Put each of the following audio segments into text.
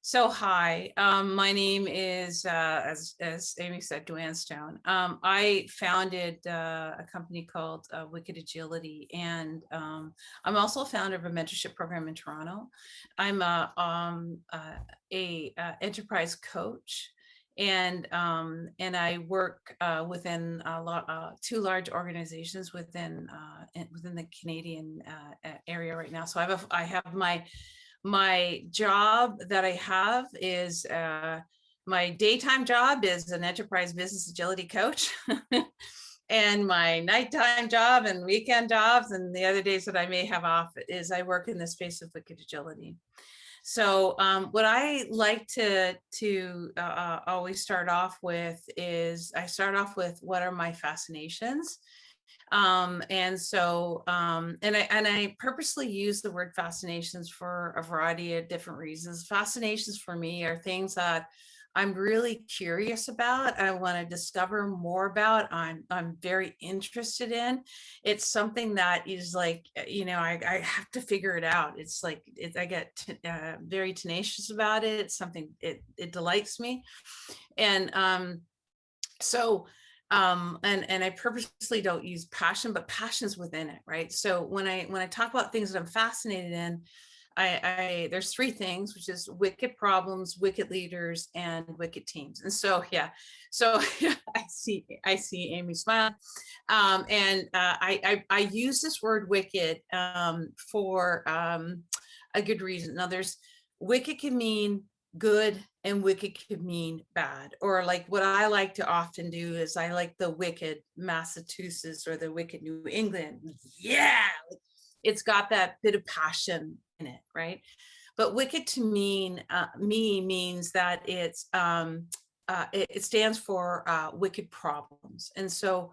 So hi, my name is, as Amy said, Joanne Stone. I founded a company called Wicked Agility, and I'm also a founder of a mentorship program in Toronto. I'm a enterprise coach, and I work within two large organizations within the Canadian area right now. So I have my job that I have is my daytime job is an enterprise business agility coach. And my nighttime job and weekend jobs and the other days that I may have off is I work in the space of wicked agility. So what I like to always start off with is I start off with what are my fascinations. And I purposely use the word fascinations for a variety of different reasons. Fascinations for me are things that I'm really curious about. I want to discover more about. I'm very interested in. It's something that is like, I have to figure it out. It's like I get very tenacious about it. It's something it delights me, and so and I purposely don't use passion, but passion's within it, right? So when I talk about things that I'm fascinated in, I there's three things, which is wicked problems, wicked leaders, and wicked teams. And so so I see Amy smile. I use this word wicked for a good reason. Now there's wicked can mean good and wicked could mean bad, or like what I like to often do is I like the wicked Massachusetts or the wicked New England. Yeah, it's got that bit of passion in it, right? But wicked to me means that it stands for wicked problems. And so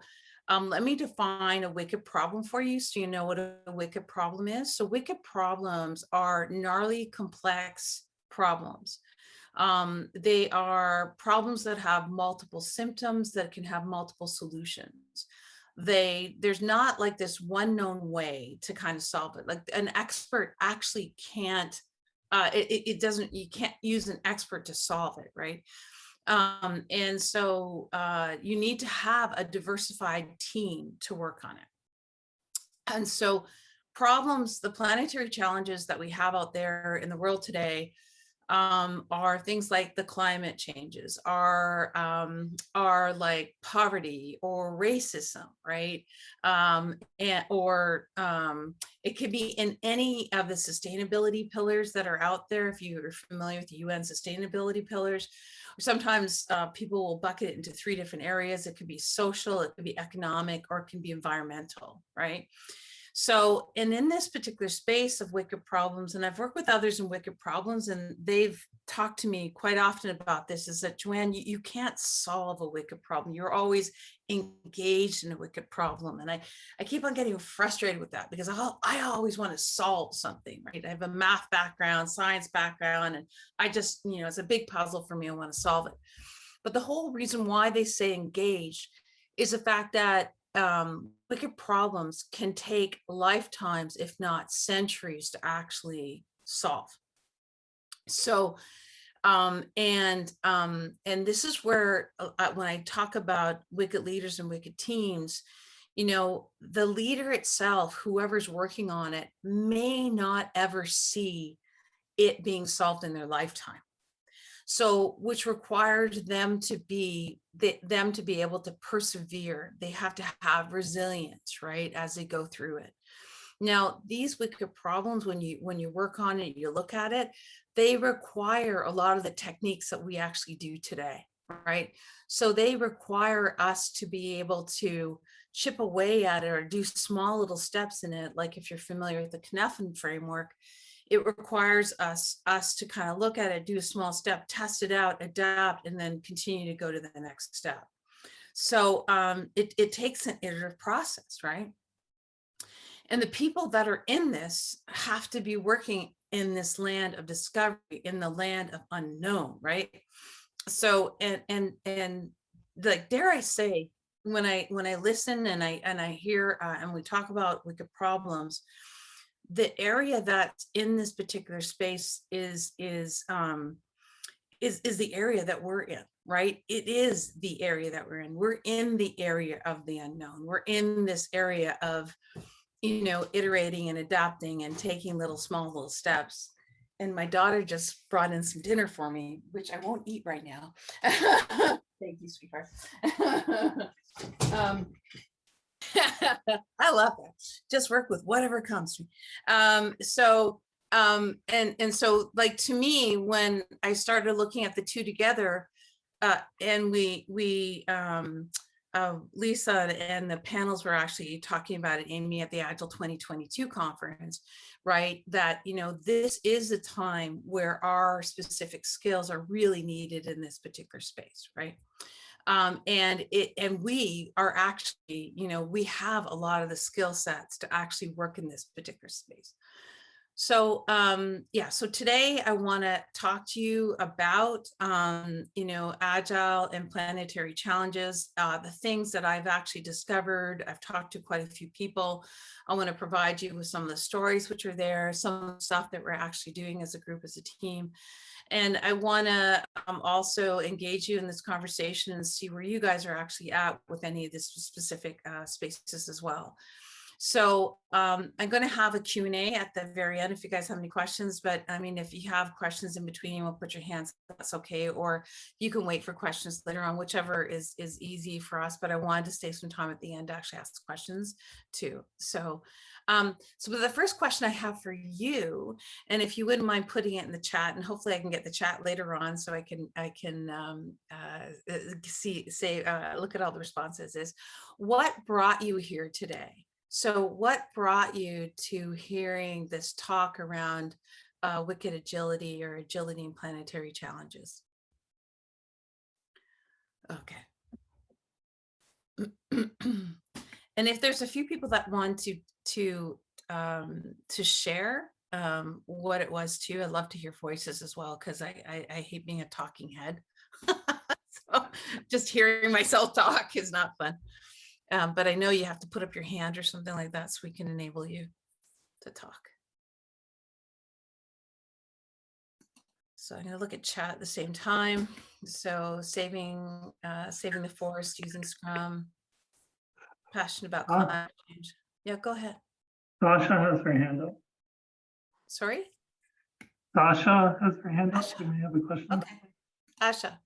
let me define a wicked problem for you so you know what a wicked problem is. So wicked problems are gnarly, complex problems. They are problems that have multiple symptoms that can have multiple solutions. There's not like this one known way to kind of solve it. Like an expert actually can't, it doesn't, you can't use an expert to solve it, right? And so you need to have a diversified team to work on it. And so problems, the planetary challenges that we have out there in the world today are things like the climate changes, are like poverty or racism, right? It could be in any of the sustainability pillars that are out there. If you are familiar with the UN sustainability pillars, sometimes people will bucket it into three different areas. It could be social, it could be economic, or it can be environmental, right? So, and in this particular space of wicked problems, and I've worked with others in wicked problems, and they've talked to me quite often about this, is that, Joanne, you can't solve a wicked problem. You're always engaged in a wicked problem. And I keep on getting frustrated with that because I always want to solve something, right? I have a math background, science background, and I just, it's a big puzzle for me. I want to solve it. But the whole reason why they say engaged is the fact that wicked problems can take lifetimes, if not centuries, to actually solve. So, and this is where when I talk about wicked leaders and wicked teams, the leader itself, whoever's working on it, may not ever see it being solved in their lifetime. So which requires them to be able to persevere. They have to have resilience, right, as they go through it. Now these wicked problems, when you work on it, you look at it, they require a lot of the techniques that we actually do today, right? So they require us to be able to chip away at it or do small little steps in it. Like if you're familiar with the Knuffen framework, it requires us to kind of look at it, do a small step, test it out, adapt, and then continue to go to the next step. So it takes an iterative process, right? And the people that are in this have to be working in this land of discovery, in the land of unknown, right? So and like, dare I say, when I listen and I hear and we talk about wicked problems, the area that's in this particular space is is the area that we're in, right? It is the area that we're in. We're in the area of the unknown. We're in this area of, you know, iterating and adapting and taking little steps. And my daughter just brought in some dinner for me, which I won't eat right now. Thank you, sweetheart. I love that. Just work with whatever comes to me. So like, to me, when I started looking at the two together, and Lisa and the panels were actually talking about it, Amy, at the Agile 2022 conference, right? That, you know, this is a time where our specific skills are really needed in this particular space, right? And we are actually, you know, we have a lot of the skill sets to actually work in this particular space. So yeah, so today I want to talk to you about, you know, agile and planetary challenges, the things that I've actually discovered. I've talked to quite a few people. I want to provide you with some of the stories which are there, some of the stuff that we're actually doing as a group, as a team. And I want to also engage you in this conversation and see where you guys are actually at with any of these specific spaces as well. So I'm going to have a Q&A at the very end if you guys have any questions, but I mean, if you have questions in between, you will put your hands, that's okay. Or you can wait for questions later on, whichever is easy for us. But I wanted to save some time at the end to actually ask questions too. So the first question I have for you, and if you wouldn't mind putting it in the chat, and hopefully I can get the chat later on so I can look at all the responses, is what brought you here today? So what brought you to hearing this talk around wicked agility, or agility and planetary challenges? Okay. And if there's a few people that want to share what it was too, I'd love to hear voices as well, because I hate being a talking head. So just hearing myself talk is not fun. But I know you have to put up your hand or something like that so we can enable you to talk. So I'm going to look at chat at the same time. So saving the forest using Scrum. Passionate about climate change. Yeah, go ahead. Sasha has her hand up. Sorry? Sasha has her hand up. Do we have a question? Okay. Asha.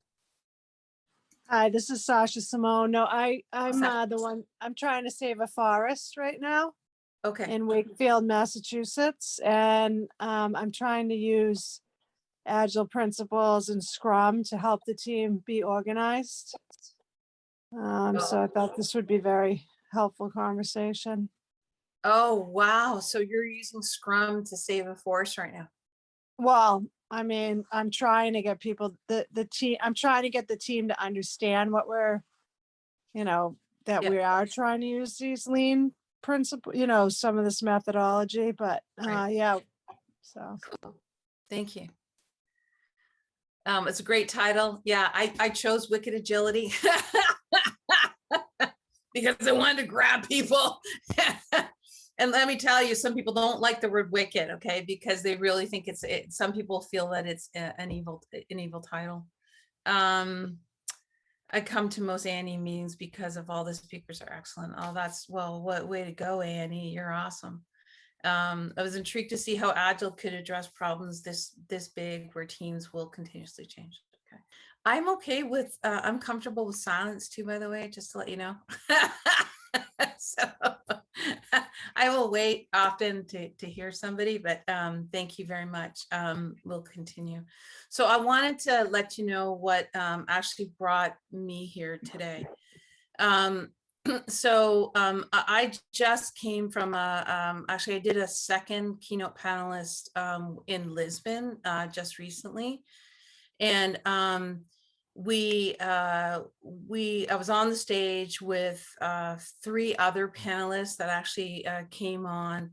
Hi, this is Sasha Simone. No, I'm the one, I'm trying to save a forest right now. Okay. In Wakefield, Massachusetts. And I'm trying to use Agile principles and Scrum to help the team be organized. So I thought this would be very helpful conversation. Oh, wow. So you're using Scrum to save a forest right now? Well, I mean, I'm trying to get people, the team, I'm trying to get the team to understand what we're, you know, that we are trying to use these lean principles, you know, some of this methodology, but yeah, so. Cool. Thank you. It's a great title. Yeah, I chose Wicked Agility because I wanted to grab people. And let me tell you, some people don't like the word wicked, okay, because they really think some people feel that it's an evil title. I come to most A&E meetings because of all the speakers are excellent. Oh, what way to go, A&E, you're awesome. I was intrigued to see how Agile could address problems this big, where teams will continuously change. Okay, I'm okay with, I'm comfortable with silence too, by the way, just to let you know. So I will wait often to hear somebody, but thank you very much. We'll continue. So I wanted to let you know what actually brought me here today. So I just came from actually I did a second keynote panelist in Lisbon just recently. And I was on the stage with 3 other panelists that actually came on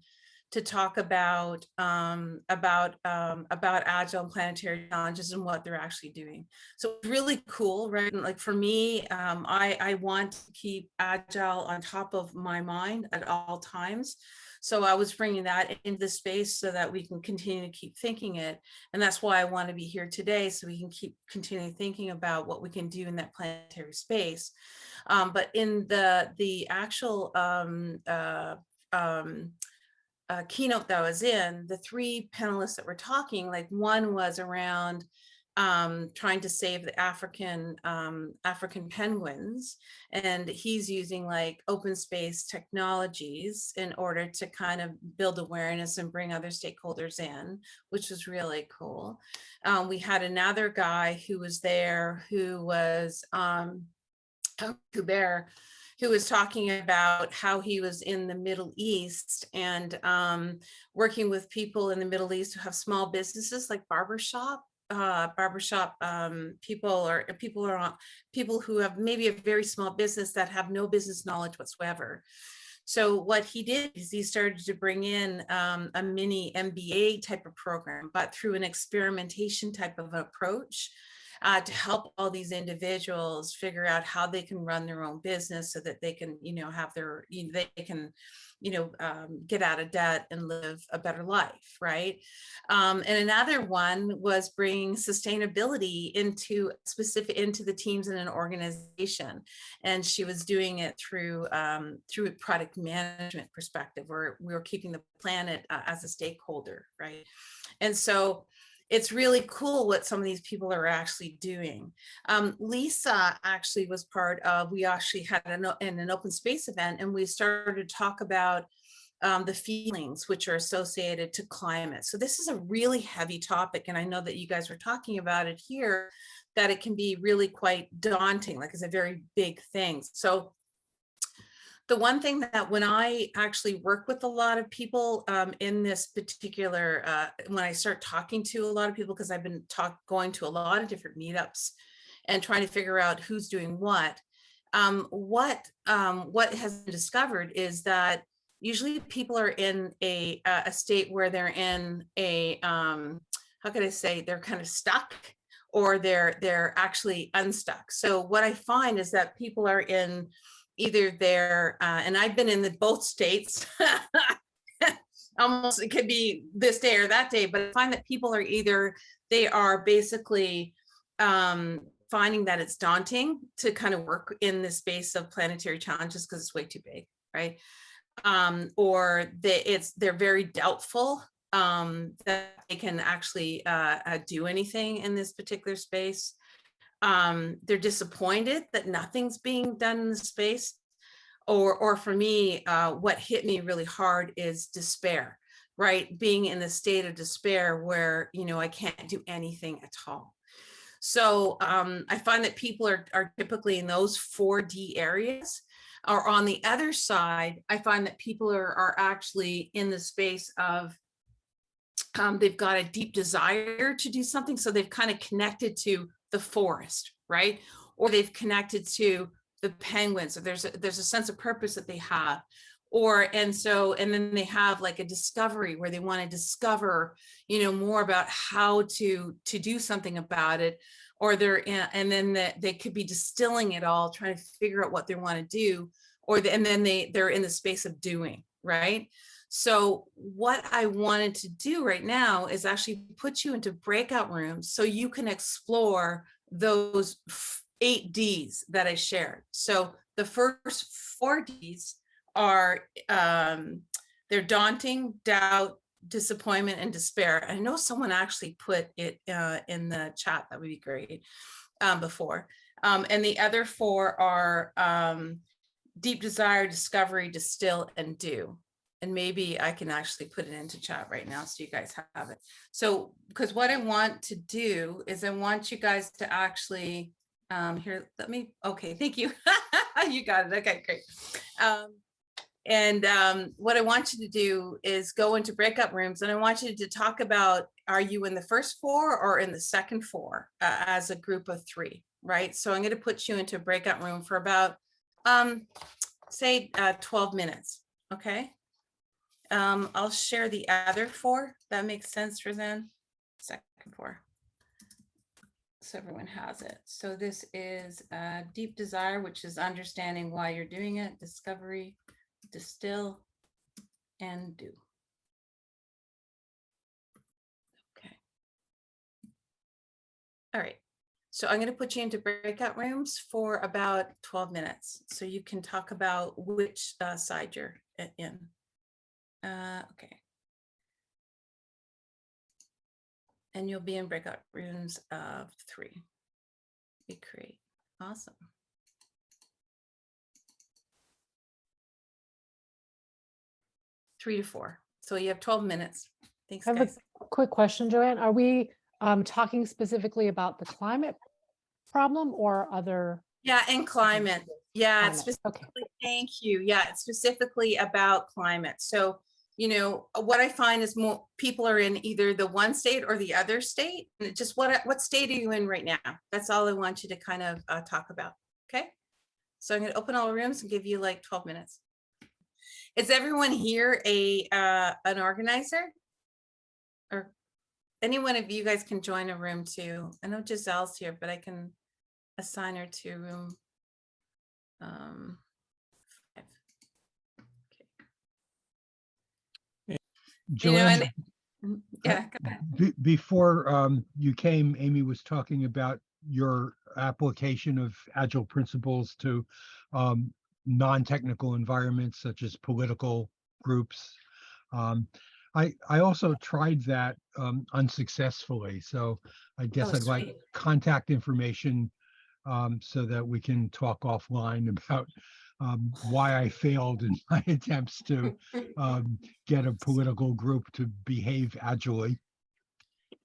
to talk about agile and planetary challenges and what they're actually doing. So it's really cool, right? And like for me, I want to keep agile on top of my mind at all times. So I was bringing that into the space so that we can continue to keep thinking it. And that's why I want to be here today, so we can keep continuing thinking about what we can do in that planetary space. But in the actual keynote that I was in, the three panelists that were talking, like one was around trying to save the African penguins, and he's using like open space technologies in order to kind of build awareness and bring other stakeholders in, which was really cool. We had another guy who was there who was Kuber, who was talking about how he was in the Middle East and working with people in the Middle East who have small businesses like barbershop people, or people who have maybe a very small business that have no business knowledge whatsoever. So what he did is he started to bring in a mini MBA type of program, but through an experimentation type of approach, to help all these individuals figure out how they can run their own business so that they can, have their, they can, get out of debt and live a better life, right? And another one was bringing sustainability into the teams in an organization, and she was doing it through a product management perspective, where we were keeping the planet as a stakeholder, right? And so it's really cool what some of these people are actually doing. Lisa actually was part of, we actually had an open space event, and we started to talk about the feelings which are associated to climate. So this is a really heavy topic, and I know that you guys were talking about it here, that it can be really quite daunting, like it's a very big thing. So the one thing that when I actually work with a lot of people in this particular, when I start talking to a lot of people, because I've been going to a lot of different meetups and trying to figure out who's doing what has been discovered is that usually people are in a state where they're in a, how can I say, they're kind of stuck, or they're actually unstuck. So what I find is that people are in either there, and I've been in both states, almost it could be this day or that day, but I find that people are either, they are basically finding that it's daunting to kind of work in the space of planetary challenges because it's way too big, right? Or they're very doubtful that they can actually do anything in this particular space. They're disappointed that nothing's being done in the space, or for me, what hit me really hard is despair, right? Being in the state of despair where, I can't do anything at all. So I find that people are typically in those 4D areas. Or on the other side, I find that people are actually in the space of, they've got a deep desire to do something. So they've kind of connected to the forest, right? Or they've connected to the penguins. So there's a sense of purpose that they have. And then they have like a discovery where they want to discover, more about how to do something about it. Or and then they could be distilling it all, trying to figure out what they want to do, and then they're in the space of doing, right? So what I wanted to do right now is actually put you into breakout rooms so you can explore those 8 Ds that I shared. So the first 4 Ds are, they're daunting, doubt, disappointment, and despair. I know someone actually put it in the chat. That would be great before. And the other 4 are deep desire, discovery, distill, and do. And maybe I can actually put it into chat right now so you guys have it. So, because what I want to do is I want you guys to actually, okay, thank you. You got it. Okay, great. What I want you to do is go into breakout rooms, and I want you to talk about, are you in the first 4 or in the second 4 as a group of 3, right? So I'm going to put you into a breakout room for about, say 12 minutes, okay? I'll share the other 4. That makes sense, Roseanne. Second 4. So everyone has it. So this is deep desire, which is understanding why you're doing it, discovery, distill, and do. Okay. All right. So I'm going to put you into breakout rooms for about 12 minutes. So you can talk about which side you're in. Okay. And you'll be in breakout rooms of 3. We create. Awesome. Three to 4. So you have 12 minutes. Thanks, I have guys. a quick question, Joanne. Are we talking specifically about the climate problem or other? Yeah, and climate. Yeah, it's Climate, okay. specifically, thank you. Yeah, it's specifically about climate. So, you know, what I find is more people are in either the one state or the other state. And it just what state are you in right now? That's all I want you to kind of talk about. Okay. So I'm going to open all the rooms and give you like 12 minutes. Is everyone here an organizer? Or any one of you guys can join a room too. I know Giselle's here, but I can assign her to room 5. Okay. Joanne, Yeah, go ahead. before you came, Amy was talking about your application of Agile principles to non-technical environments such as political groups. I also tried that unsuccessfully, so I guess I'd like Sweet. contact information so that we can talk offline about why I failed in my attempts to get a political group to behave agilely.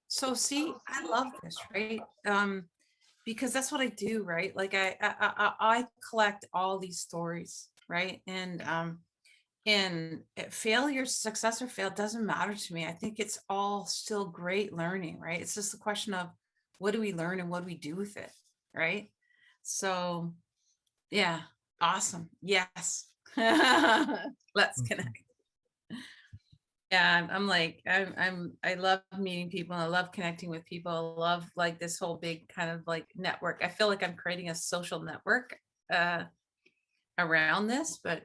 So see, I love this, right? Because that's what I do, right? Like I collect all these stories, right? And failure, success or fail doesn't matter to me. I think it's all still great learning, right? It's just a question of what do we learn and what do we do with it, right? So yeah, awesome. Yes. Let's connect. Yeah, I love meeting people. I love connecting with people. I love like this whole big kind of like network. I feel like I'm creating a social network around this, but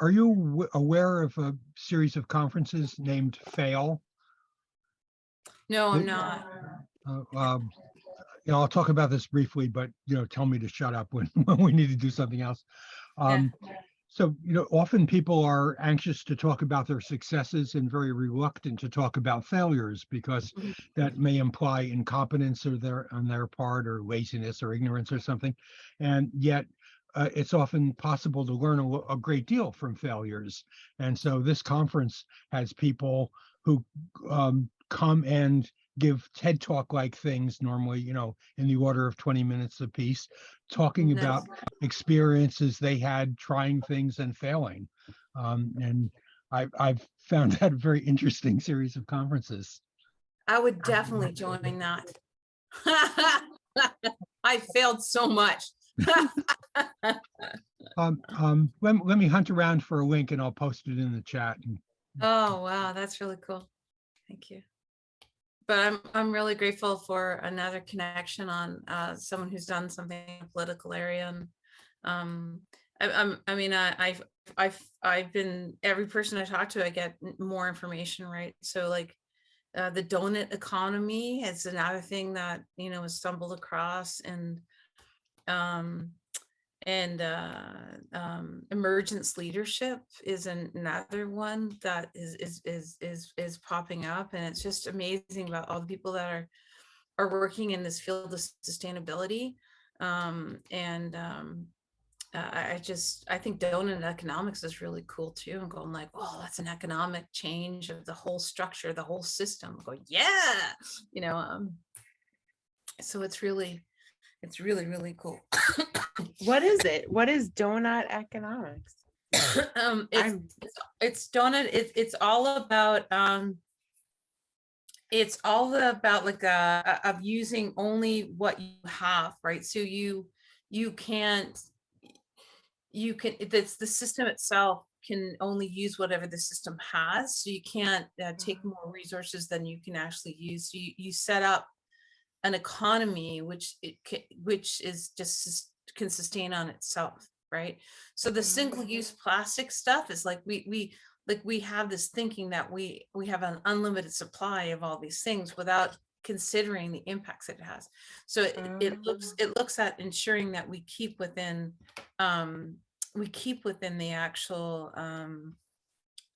Are you aware of a series of conferences named FAIL? no, I'm not. I'll talk about this briefly, but tell me to shut up when, when we need to do something else. So, often people are anxious to talk about their successes and very reluctant to talk about failures because that may imply incompetence on their part, or laziness or ignorance or something. And yet it's often possible to learn a great deal from failures. And so this conference has people who come and give TED Talk like things, normally, in the order of 20 minutes apiece, talking about experiences they had trying things and failing. And I've found that a very interesting series of conferences. I would definitely join that. I failed so much. Let me hunt around for a link and I'll post it in the chat. Oh, wow. That's really cool. Thank you. But I'm really grateful for another connection on someone who's done something in the political area. And I've been, every person I talk to, I get more information, right? So like the donut economy is another thing that, was stumbled across, and emergence leadership is another one that is popping up, and it's just amazing about all the people that are working in this field of sustainability. I think donut economics is really cool too. I'm going like, oh, that's an economic change of the whole structure, the whole system. I'm going, yeah, so it's really cool. What is it? What is donut economics? It's donut. It's all about like of using only what you have, right? So you can it's the system itself can only use whatever the system has. So you can't take more resources than you can actually use. So you set up an economy which is just can sustain on itself, right? So the single-use plastic stuff is like we have this thinking that we have an unlimited supply of all these things without considering the impacts that it has. So it looks at ensuring that we keep within the actual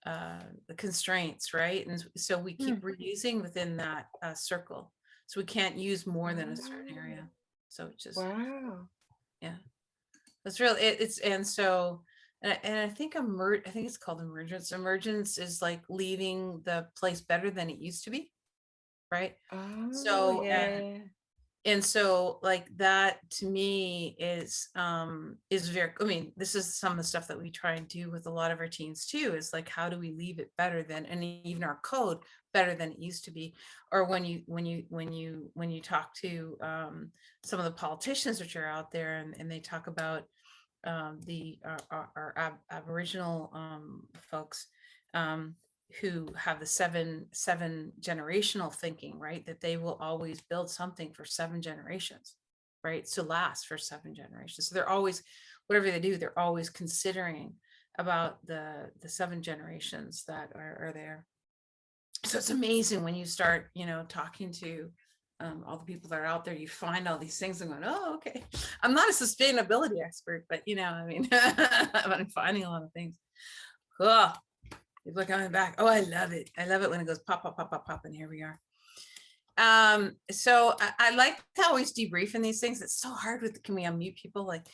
the constraints, right? And so we keep reusing within that circle. So we can't use more than a certain area. So it's just, Wow. yeah, that's real. It's, and so, and I think I think it's called emergence. Emergence is like leaving the place better than it used to be, right? Oh, So, yeah. and so like that to me is very, I mean, this is some of the stuff that we try and do with a lot of our teams too, is like, how do we leave it better than, and even our code better than it used to be? Or when you talk to some of the politicians which are out there, and they talk about our Aboriginal folks, who have the seven generational thinking, right? That they will always build something for 7 generations, right? So last for 7 generations. So they're always, whatever they do, they're always considering about the 7 generations that are there. So it's amazing when you start, talking to all the people that are out there, you find all these things and going, oh, okay. I'm not a sustainability expert, but I mean, I'm finding a lot of things. Cool. People are coming back. Oh, I love it. I love it when it goes pop, pop, pop, pop, pop, and here we are. So I like to always debrief in these things. It's so hard with, can we unmute people? Like,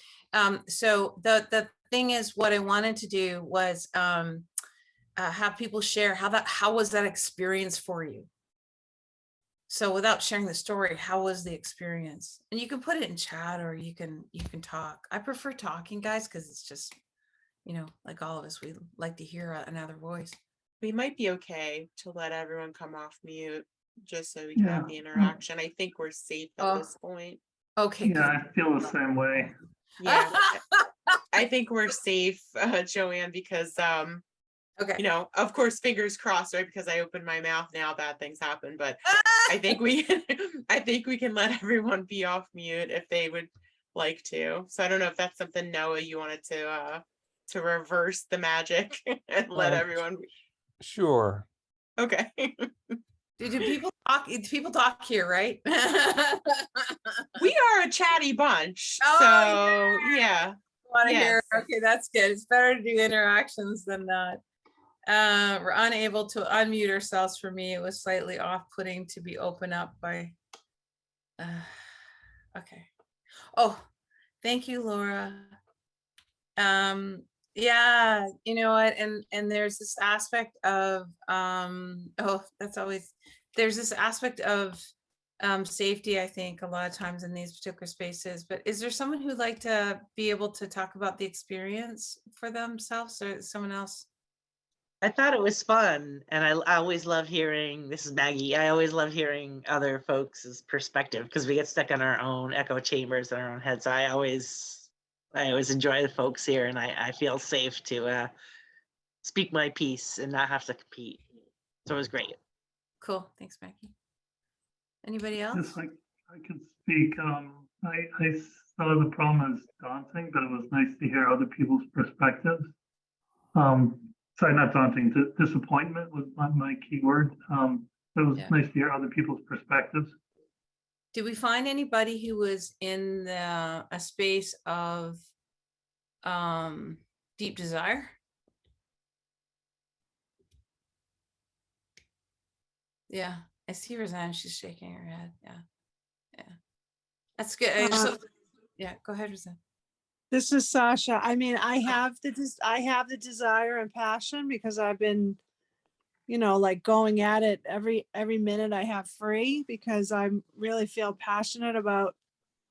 so the thing is, what I wanted to do was have people share how was that experience for you? So without sharing the story, how was the experience? And you can put it in chat, or you can talk. I prefer talking, guys, because it's just, like all of us, we like to hear another voice. We might be okay to let everyone come off mute just so we can have the interaction. I think we're safe at this point. Okay. Yeah, I feel the same way. Yeah, I think we're safe, Joanne, because Okay. of course, fingers crossed, right? Because I opened my mouth now, bad things happen. But I think we can let everyone be off mute if they would like to. So I don't know if that's something, Noah, you wanted to reverse the magic and let everyone. Sure. Okay. Do people talk? People talk here, right? We are a chatty bunch. Oh, so yeah. Want to Yes. hear? Okay, that's good. It's better to do interactions than not. We're unable to unmute ourselves. For me, it was slightly off-putting to be open up by. Okay. Oh, thank you, Laura. Yeah, you know what, and there's this aspect of there's this aspect of safety, I think, a lot of times in these particular spaces. But is there someone who'd like to be able to talk about the experience for themselves, or someone else? I thought it was fun, and I always love hearing, this is Maggie, I always love hearing other folks' perspective, because we get stuck in our own echo chambers in our own heads. So I always enjoy the folks here, and I feel safe to speak my piece and not have to compete. So it was great. Cool, thanks, Maggie. Anybody else? Yes, I can speak. I saw the problem as daunting, but it was nice to hear other people's perspectives. Sorry, not daunting, disappointment was my key word. It was nice to hear other people's perspectives. Did we find anybody who was in a space of deep desire? Yeah, I see Roseanne, she's shaking her head. Yeah. That's good. Yeah, go ahead, Roseanne. This is Sasha. I mean, I have the desire and passion, because I've been, like going at it every minute I have free, because I really feel passionate about,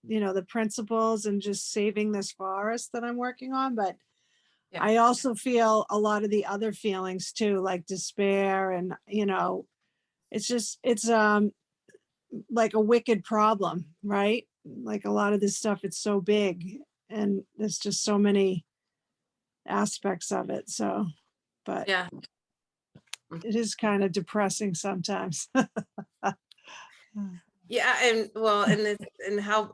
the principles and just saving this forest that I'm working on. But Yeah. I also feel a lot of the other feelings too, like despair, and, it's like a wicked problem, right? Like a lot of this stuff, it's so big, and there's just so many aspects of it. So, but Yeah. it is kind of depressing sometimes. Yeah, and well, and how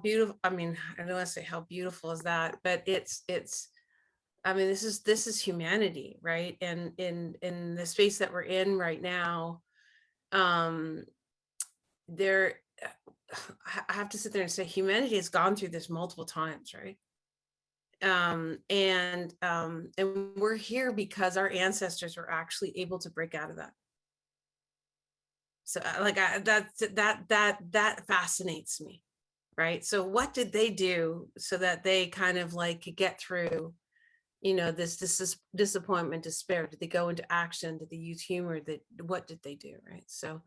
beautiful, I mean, I don't want to say how beautiful is that, but it's I mean, this is humanity, right? And in the space that we're in right now, there I have to sit there and say humanity has gone through this multiple times, right? And we're here because our ancestors were actually able to break out of that. So that fascinates me, right? So what did they do so that they kind of like could get through, this disappointment, despair? Did they go into action? Did they use humor? What did they do, right? So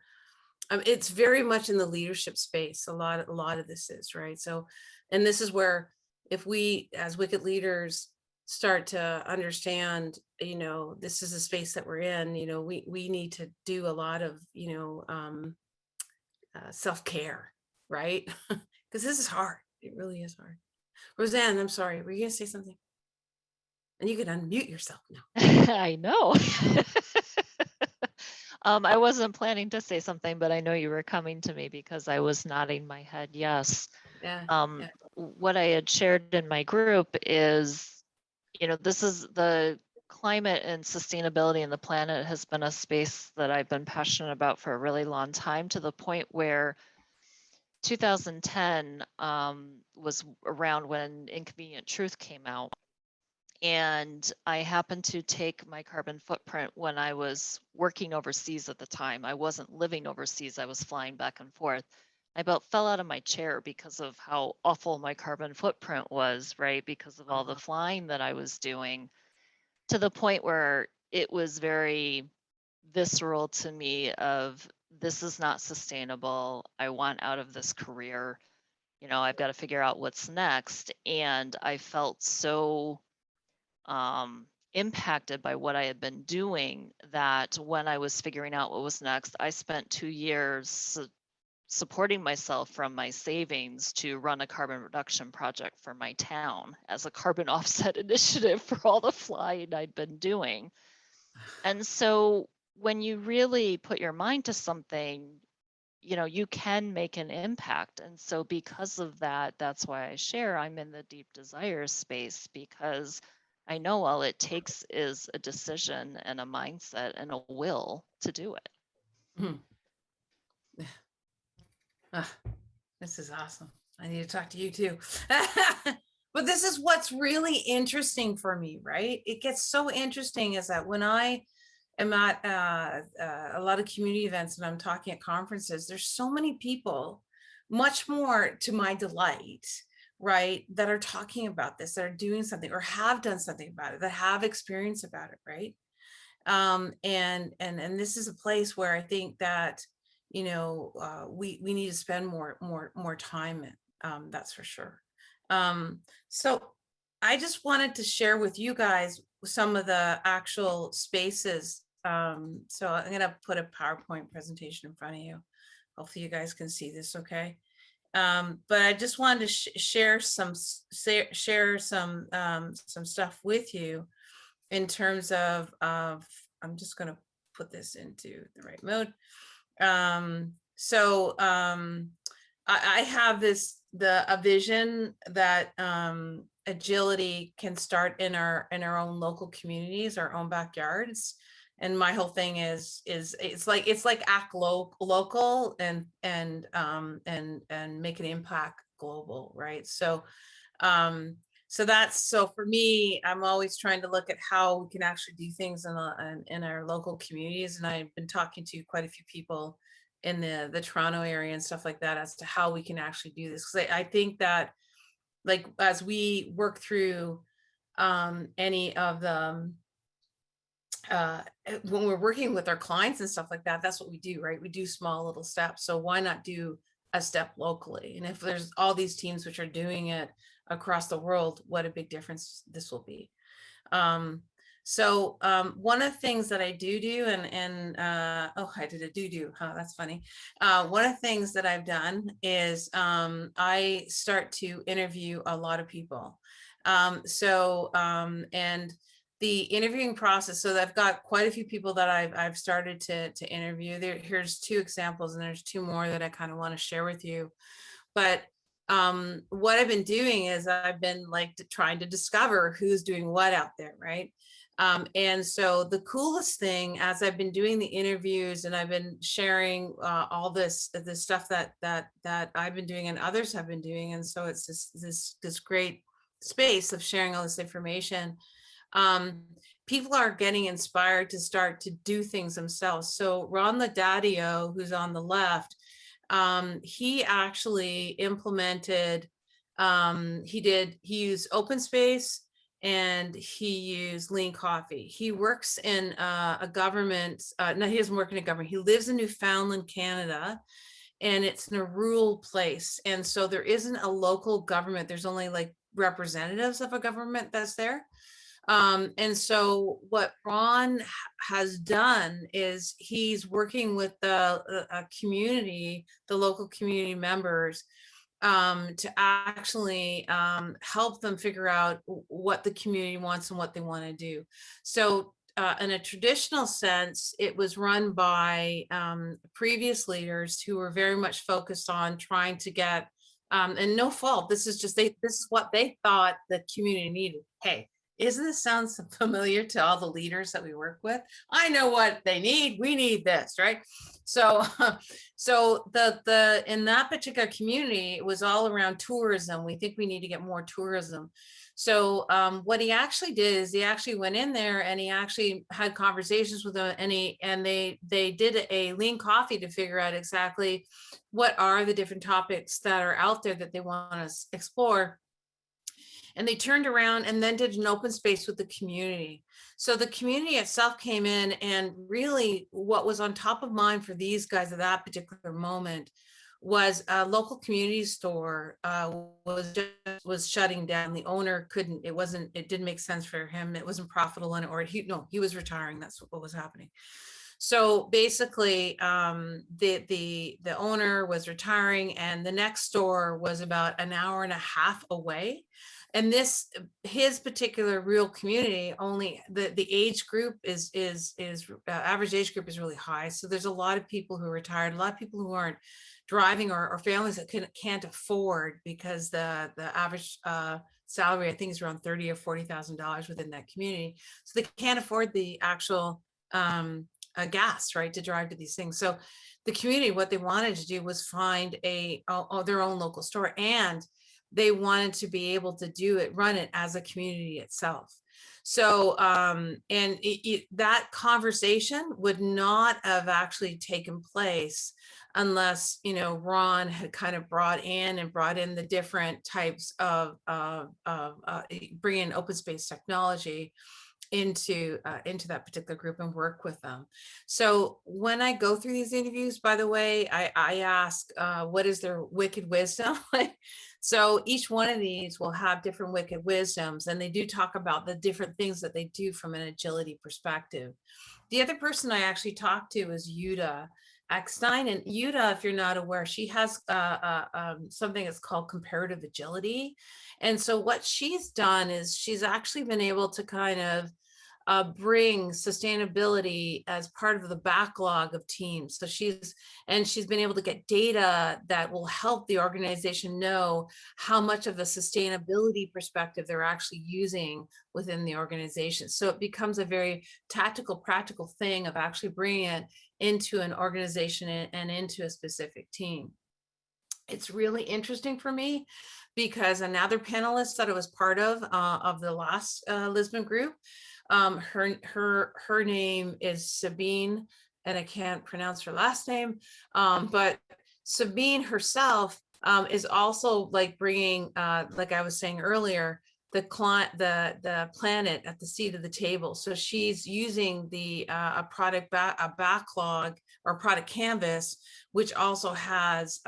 it's very much in the leadership space. A lot of this is, right? So, and this is where if we as wicked leaders start to understand, this is a space that we're in, we need to do a lot of, self-care, right? Because this is hard. It really is hard. Roseanne, I'm sorry. Were you going to say something? And you can unmute yourself now. I know. I wasn't planning to say something, but I know you were coming to me because I was nodding my head yes. Yeah. What I had shared in my group is, this is the climate and sustainability in the planet has been a space that I've been passionate about for a really long time, to the point where 2010 was around when Inconvenient Truth came out. And I happened to take my carbon footprint when I was working overseas at the time. I wasn't living overseas, I was flying back and forth. I about fell out of my chair because of how awful my carbon footprint was, right? Because of all the flying that I was doing, to the point where it was very visceral to me of, this is not sustainable. I want out of this career. I've got to figure out what's next. And I felt so impacted by what I had been doing that when I was figuring out what was next, I spent 2 years supporting myself from my savings to run a carbon reduction project for my town as a carbon offset initiative for all the flying I'd been doing. And so when you really put your mind to something, you can make an impact. And so because of that, that's why I share I'm in the deep desire space, because I know all it takes is a decision and a mindset and a will to do it. This is awesome. I need to talk to you too. But this is what's really interesting for me, right? It gets so interesting is that when I am at a lot of community events and I'm talking at conferences, there's so many people, much more to my delight, right, that are talking about this, that are doing something or have done something about it, that have experience about it, right? And this is a place where I think that we need to spend more time in, that's for sure. So I just wanted to share with you guys some of the actual spaces. So I'm going to put a PowerPoint presentation in front of you. Hopefully you guys can see this okay. But I just wanted to share some stuff with you in terms of I'm just going to put this into the right mode. I have a vision that agility can start in our own local communities, our own backyards. And my whole thing is it's like act local and make an impact global, right? So so for me, I'm always trying to look at how we can actually do things in our local communities. And I've been talking to quite a few people in the Toronto area and stuff like that as to how we can actually do this. Because I think that, like, as we work through any of the when we're working with our clients and stuff like that, that's what we do, right? We do small little steps. So why not do a step locally? And if there's all these teams which are doing it across the world, what a big difference this will be. So one of the things that I do, and oh, I did a do, huh? That's funny. One of the things that I've done is I start to interview a lot of people. And the interviewing process, so I've got quite a few people that I've started to interview. Here's 2 examples, and there's 2 more that I kind of want to share with you. But what I've been doing is I've been like trying to discover who's doing what out there, right? And so the coolest thing, as I've been doing the interviews and I've been sharing all this stuff that I've been doing and others have been doing, and so it's this great space of sharing all this information. People are getting inspired to start to do things themselves. So Ron Ladadio, who's on the left, he actually implemented, he used open space and he used lean coffee. He works in a government, no, he doesn't work in a government. He lives in Newfoundland, Canada, and it's in a rural place. And so there isn't a local government. There's only like representatives of a government that's there. And so what Ron has done is he's working with the community, the local community members, to actually help them figure out what the community wants and what they want to do. So in a traditional sense, it was run by previous leaders who were very much focused on trying to get, and no fault, this is just, this is what they thought the community needed. Hey, isn't this sound familiar to all the leaders that we work with? I know what they need. We need this, right? So, the in that particular community, it was all around tourism. We think we need to get more tourism. So, what he actually did is he actually went in there and he actually had conversations with them, and they did a lean coffee to figure out exactly what are the different topics that are out there that they want to explore. And they turned around and then did an open space with the community. So the community itself came in, and really what was on top of mind for these guys at that particular moment was a local community store was shutting down. The owner couldn't, it didn't make sense for him. It wasn't profitable, or he was retiring. That's what was happening. So basically, the owner was retiring, and the next store was about an hour and a half away. And his particular rural community, only the age group is average age group is really high. So there's a lot of people who are retired, a lot of people who aren't driving, or families that can't afford, because the average salary, I think, is around $30,000 or $40,000 within that community. So they can't afford the actual gas, right, to drive to these things. So the community, what they wanted to do was find their own local store, and they wanted to be able to run it as a community itself. So, that conversation would not have actually taken place unless, Ron had kind of brought in the different types of bringing open space technology into that particular group and work with them. So when I go through these interviews, by the way, I ask, what is their wicked wisdom? So each one of these will have different wicked wisdoms, and they do talk about the different things that they do from an agility perspective. The other person I actually talked to is Yuda Eckstein, and Yuda, if you're not aware, she has something that's called comparative agility. And so what she's done is she's actually been able to kind of bring sustainability as part of the backlog of teams. So she's been able to get data that will help the organization know how much of a sustainability perspective they're actually using within the organization. So it becomes a very tactical, practical thing of actually bringing it into an organization and into a specific team. It's really interesting for me because another panelist that I was part of the last Lisbon group, her name is Sabine, and I can't pronounce her last name, but Sabine herself is also like bringing, like I was saying earlier, the planet at the seat of the table. So she's using a product backlog or product canvas, which also has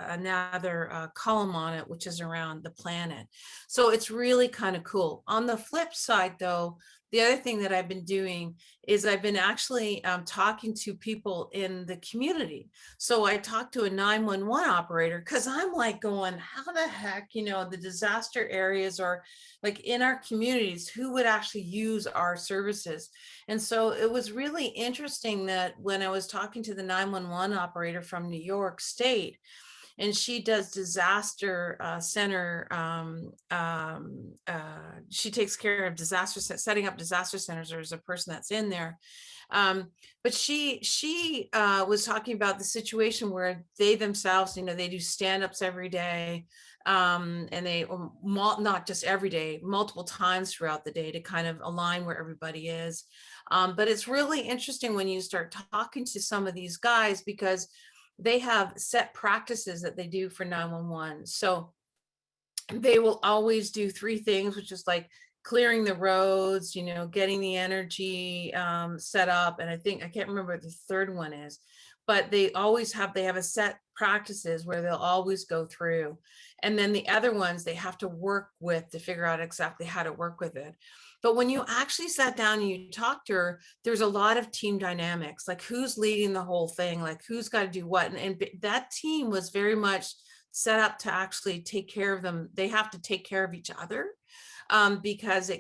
another column on it, which is around the planet. So it's really kind of cool. On the flip side, though, the other thing that I've been doing is I've been actually talking to people in the community. So I talked to a 911 operator because I'm like going, how the heck, you know, the disaster areas or like in our communities, who would actually use our services? And so it was really interesting that when I was talking to the 911 operator from New York State, and she does disaster center. She takes care of setting up disaster centers. There's a person that's in there. But she was talking about the situation where they themselves, you know, they do stand-ups every day. And they not just every day, multiple times throughout the day to kind of align where everybody is. But it's really interesting when you start talking to some of these guys because they have set practices that they do for 911. So they will always do 3 things, which is like clearing the roads, you know, getting the energy set up. And I can't remember what the third one is, but they have a set practices where they'll always go through. And then the other ones they have to work with to figure out exactly how to work with it. But when you actually sat down and you talked to her, there's a lot of team dynamics, like who's leading the whole thing, like who's got to do what. And that team was very much set up to actually take care of them. They have to take care of each other. Because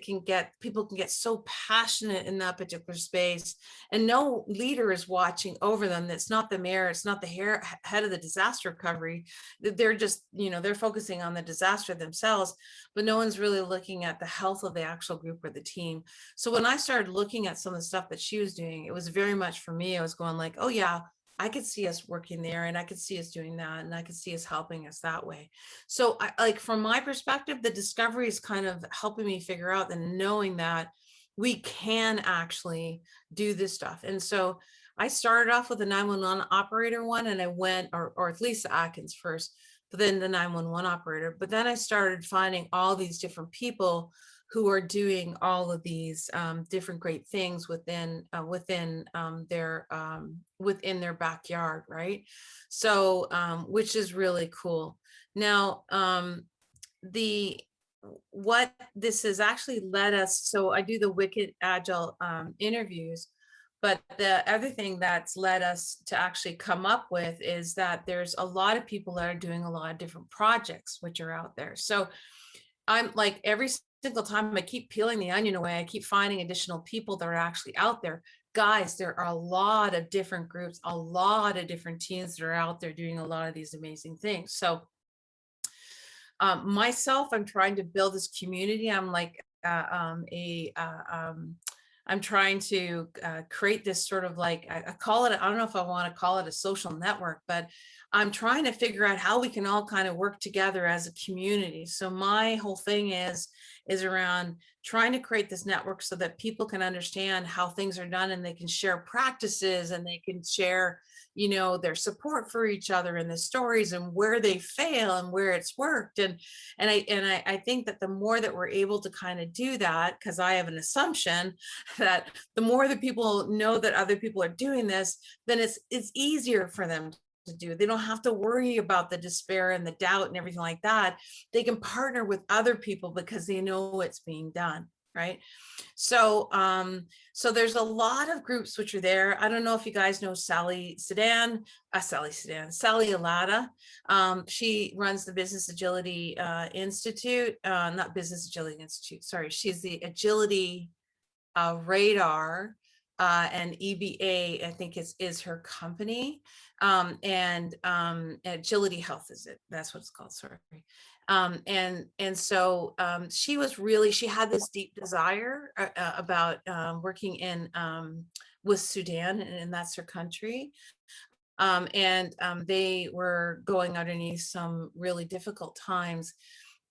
people can get so passionate in that particular space, and no leader is watching over them. That's not the mayor, it's not the head of the disaster recovery. They're just, you know, they're focusing on the disaster themselves, but no one's really looking at the health of the actual group or the team. So when I started looking at some of the stuff that she was doing, it was very much for me, I was going like, oh yeah, I could see us working there, and I could see us doing that, and I could see us helping us that way. So like from my perspective, the discovery is kind of helping me figure out and knowing that we can actually do this stuff. And so I started off with the 911 operator one, and I went, or at least Atkins first, but then the 911 operator. But then I started finding all these different people who are doing all of these different great things within their backyard, right? So which is really cool. Now what this has actually led us, so I do the Wicked Agile interviews, but the other thing that's led us to actually come up with is that there's a lot of people that are doing a lot of different projects which are out there. So I'm like, every single time I keep peeling the onion away, I keep finding additional people that are actually out there. Guys, there are a lot of different groups, a lot of different teams that are out there doing a lot of these amazing things. So myself, I'm trying to build this community. I'm like I'm trying to create this sort of like, I call it, I don't know if I want to call it a social network, but I'm trying to figure out how we can all kind of work together as a community. So my whole thing is around trying to create this network so that people can understand how things are done, and they can share practices, and they can share, you know, their support for each other and the stories and where they fail and where it's worked. And I think that the more that we're able to kind of do that, because I have an assumption that the more that people know that other people are doing this, then it's easier for them to do. They don't have to worry about the despair and the doubt and everything like that. They can partner with other people because they know it's being done, right? So so there's a lot of groups which are there. I don't know if you guys know Sally Alada. She runs the Business Agility Institute, not Business Agility Institute, sorry. She's the Agility Radar, and EBA, I think is her company, and Agility Health is it? That's what it's called. Sorry. And so she had this deep desire about working in with Sudan, and that's her country. They were going underneath some really difficult times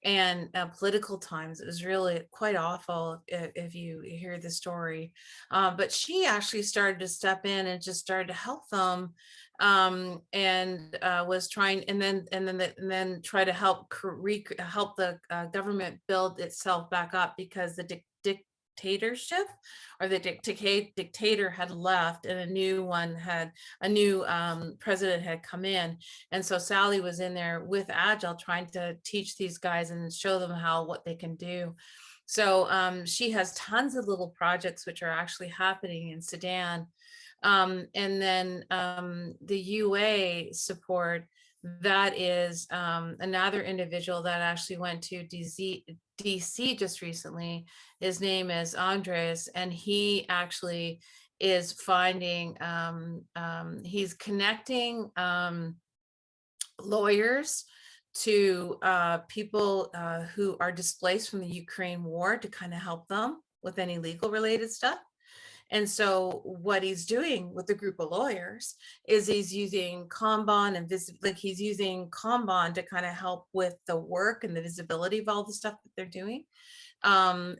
and political times. It was really quite awful if you hear the story. But she actually started to step in and just started to help them, and was trying, and then try to help the government build itself back up, because the dictatorship or the dictator had left, and a new president had come in. And so Sally was in there with Agile trying to teach these guys and show them what they can do. So she has tons of little projects which are actually happening in Sudan. And then the UA support, that is another individual that actually went to DC just recently. His name is Andres, and he actually is finding, he's connecting lawyers to people who are displaced from the Ukraine war to kind of help them with any legal related stuff. And so what he's doing with the group of lawyers is he's using Kanban and he's using Kanban to kind of help with the work and the visibility of all the stuff that they're doing. I'm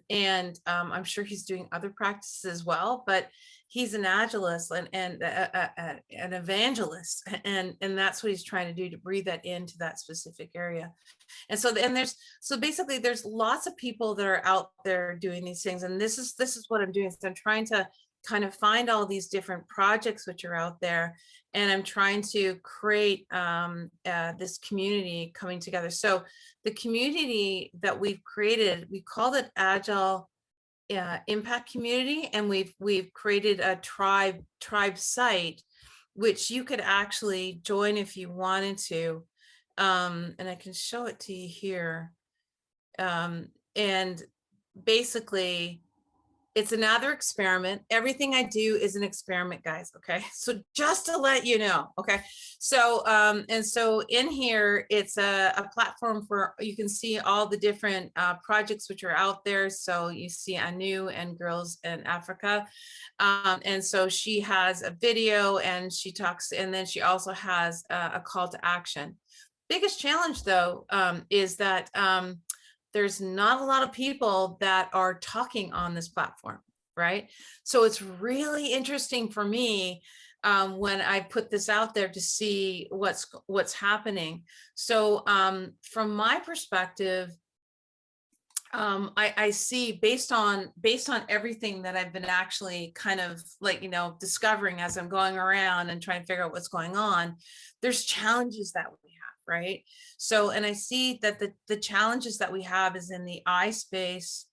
sure he's doing other practices as well, but he's an agilist and an evangelist, and that's what he's trying to do, to breathe that into that specific area. And so basically there's lots of people that are out there doing these things, and this is what I'm doing. So I'm trying to kind of find all these different projects which are out there, and I'm trying to create this community coming together. So the community that we've created, we called it Agile Impact Community, and we've created a tribe site which you could actually join if you wanted to, and I can show it to you here. And basically it's another experiment. Everything I do is an experiment, guys. Okay. So just to let you know. Okay. So, and so in here, it's a platform for, you can see all the different projects which are out there. So you see Anu and Girls in Africa. And so she has a video and she talks, and then she also has a call to action. Biggest challenge though, is that, there's not a lot of people that are talking on this platform, right? So it's really interesting for me when I put this out there to see what's happening. So from my perspective, I see based on everything that I've been actually kind of like, discovering as I'm going around and trying to figure out what's going on, there's challenges that we have. Right. So, and I see that the challenges that we have is in the I space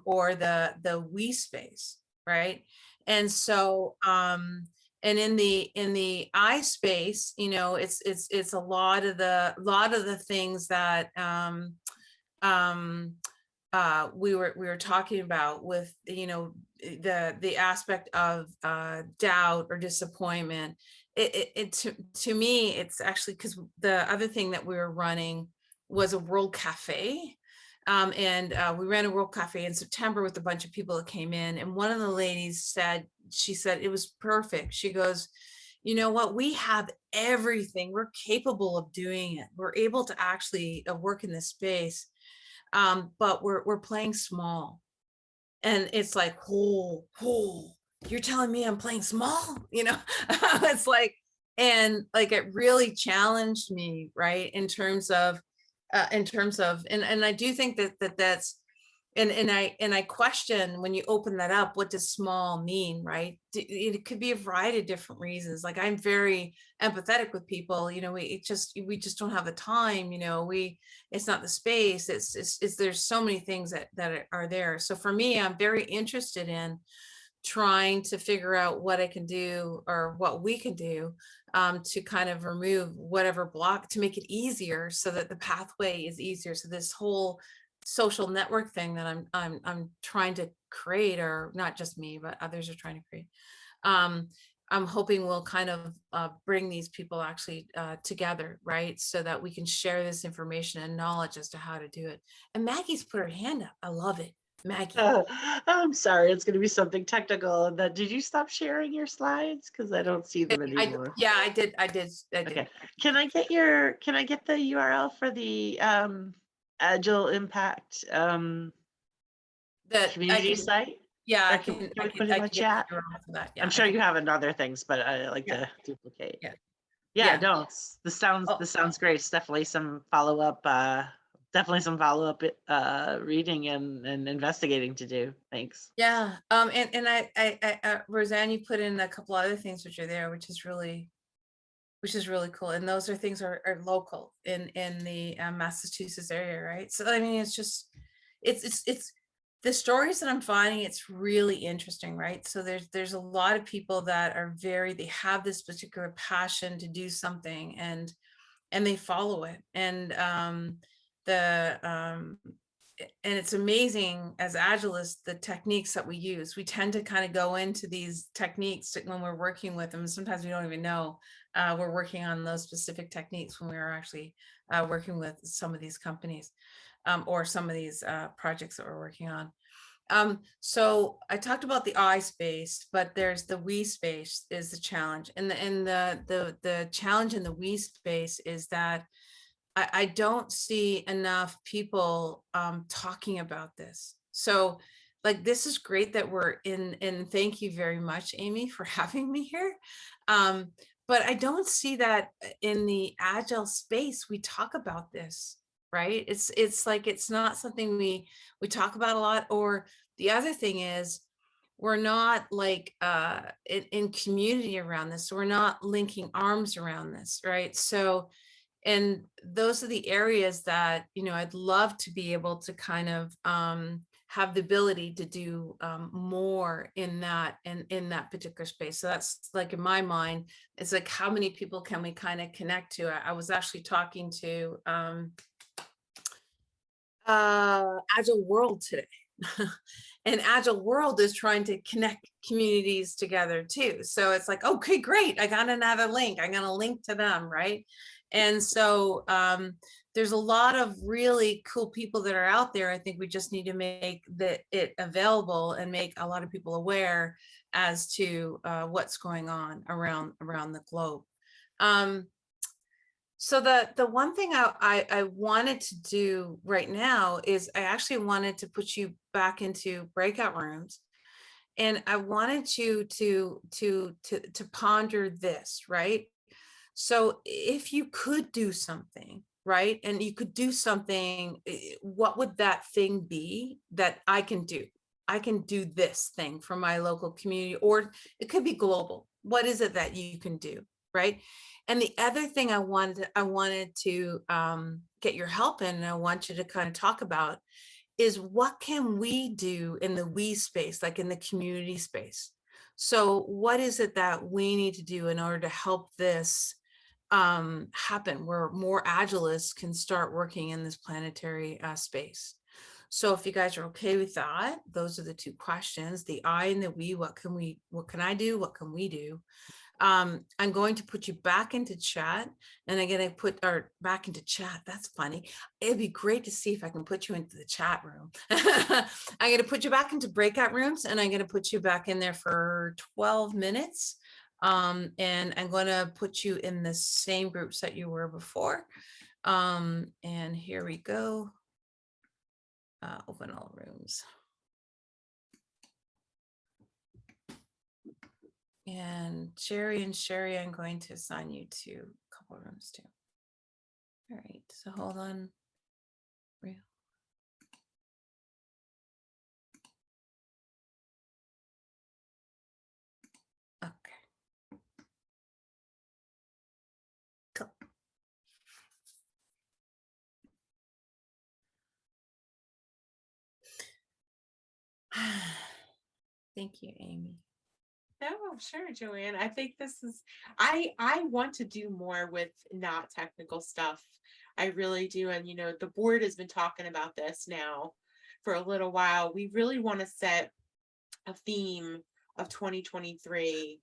or the we space. Right. And so, and in the I space, it's a lot of the things that we were talking about with, the aspect of doubt or disappointment. To me, it's actually because the other thing that we were running was a World Cafe. And we ran a World Cafe in September with a bunch of people that came in. And one of the ladies she said it was perfect. She goes, you know what, we have everything. We're capable of doing it. We're able to actually work in this space. But we're playing small. And it's like, oh, you're telling me I'm playing small, it's like, and like, it really challenged me, right? In terms of, and I do think that's, and I question, when you open that up, what does small mean, right? It could be a variety of different reasons. Like, I'm very empathetic with people, we just don't have the time, it's not the space, it's there's so many things that are there. So for me, I'm very interested in trying to figure out what I can do, or what we can do, to kind of remove whatever block, to make it easier so that the pathway is easier. So this whole social network thing that I'm trying to create, or not just me, but others are trying to create, I'm hoping we'll kind of bring these people actually together, right? So that we can share this information and knowledge as to how to do it. And Maggie's put her hand up. I love it. Maggie. I'm sorry, it's going to be something technical. And then, did you stop sharing your slides? Because I don't see them anymore. I did. Okay. Can I get the URL for the Agile Impact community site? Yeah, I can can put it in the chat. Yeah, I'm sure you have in other things, but I like to duplicate. Yeah. No, this sounds great. It's definitely some follow-up reading and investigating to do. Thanks. Yeah. And I Roseanne, you put in a couple other things which are there, which is really cool. And those are things are local in the Massachusetts area, right? So I mean, it's just it's the stories that I'm finding, it's really interesting, right? So there's a lot of people that are they have this particular passion to do something, and they follow it. And it's amazing as Agilists, the techniques that we use. We tend to kind of go into these techniques when we're working with them. Sometimes we don't even know we're working on those specific techniques when we're actually working with some of these companies or some of these projects that we're working on. So I talked about the I space, but there's the we space is the challenge. And the challenge in the we space is that I don't see enough people talking about this. So like, this is great that we're in, and thank you very much, Amy, for having me here. But I don't see that in the Agile space, we talk about this, right? It's like, it's not something we talk about a lot. Or the other thing is, we're not like in community around this. So we're not linking arms around this, right? So, and those are the areas that, I'd love to be able to kind of have the ability to do more in that particular space. So that's like, in my mind, it's like, how many people can we kind of connect to? I was actually talking to Agile World today. And Agile World is trying to connect communities together too. So it's like, okay, great. I got another link. I'm going to link to them, right? And so there's a lot of really cool people that are out there. I think we just need to make it available and make a lot of people aware as to what's going on around the globe. So the one thing I wanted to do right now is I actually wanted to put you back into breakout rooms, and I wanted you to ponder this, right? So if you could do something, right, and you could do something, what would that thing be that I can do? I can do this thing for my local community, or it could be global. What is it that you can do, right? And the other thing I wanted to get your help in, and I want you to kind of talk about, is what can we do in the we space, like in the community space? So what is it that we need to do in order to help this happen, where more Agilists can start working in this planetary space? So if you guys are okay with that, those are the two questions, the I and the we. What can I do? What can we do? I'm going to put you back into chat, and I'm going to put back into chat. That's funny. It'd be great to see if I can put you into the chat room. I'm going to put you back into breakout rooms, and I'm going to put you back in there for 12 minutes. And I'm going to put you in the same groups that you were before. And here we go. Open all rooms. And Jerry and Sherry, I'm going to assign you to a couple of rooms too. All right, so hold on. Okay. Cool. Thank you, Amy. No, sure, Joanne. I think this is, I want to do more with not technical stuff. I really do. And, the board has been talking about this now for a little while. We really want to set a theme of 2023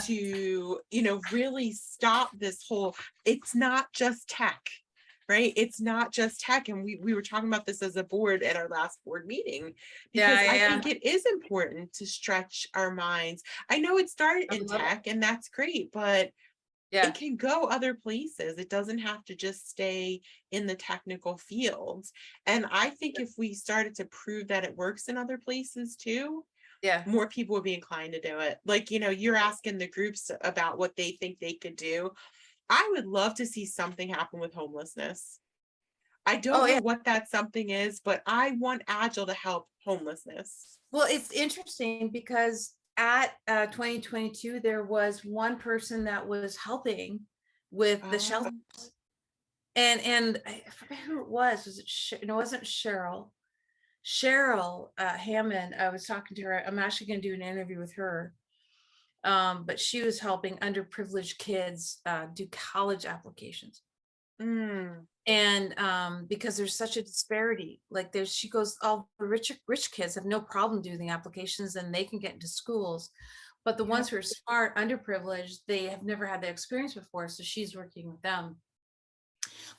to, really stop this whole, it's not just tech, right? It's not just tech. And we were talking about this as a board at our last board meeting, because I think it is important to stretch our minds. I know it started in tech, and that's great, but it can go other places. It doesn't have to just stay in the technical fields. And I think if we started to prove that it works in other places too, more people would be inclined to do it. Like, you're asking the groups about what they think they could do. I would love to see something happen with homelessness. I don't know what that something is, but I want Agile to help homelessness. Well, it's interesting because at 2022, there was one person that was helping with the shelters. And I forget who it was. Was it? No, it wasn't Cheryl. Cheryl Hammond, I was talking to her. I'm actually going to do an interview with her. But she was helping underprivileged kids do college applications. And because there's such a disparity, like she goes, all the rich kids have no problem doing the applications and they can get into schools. But the ones who are smart, underprivileged, they have never had the experience before. So she's working with them.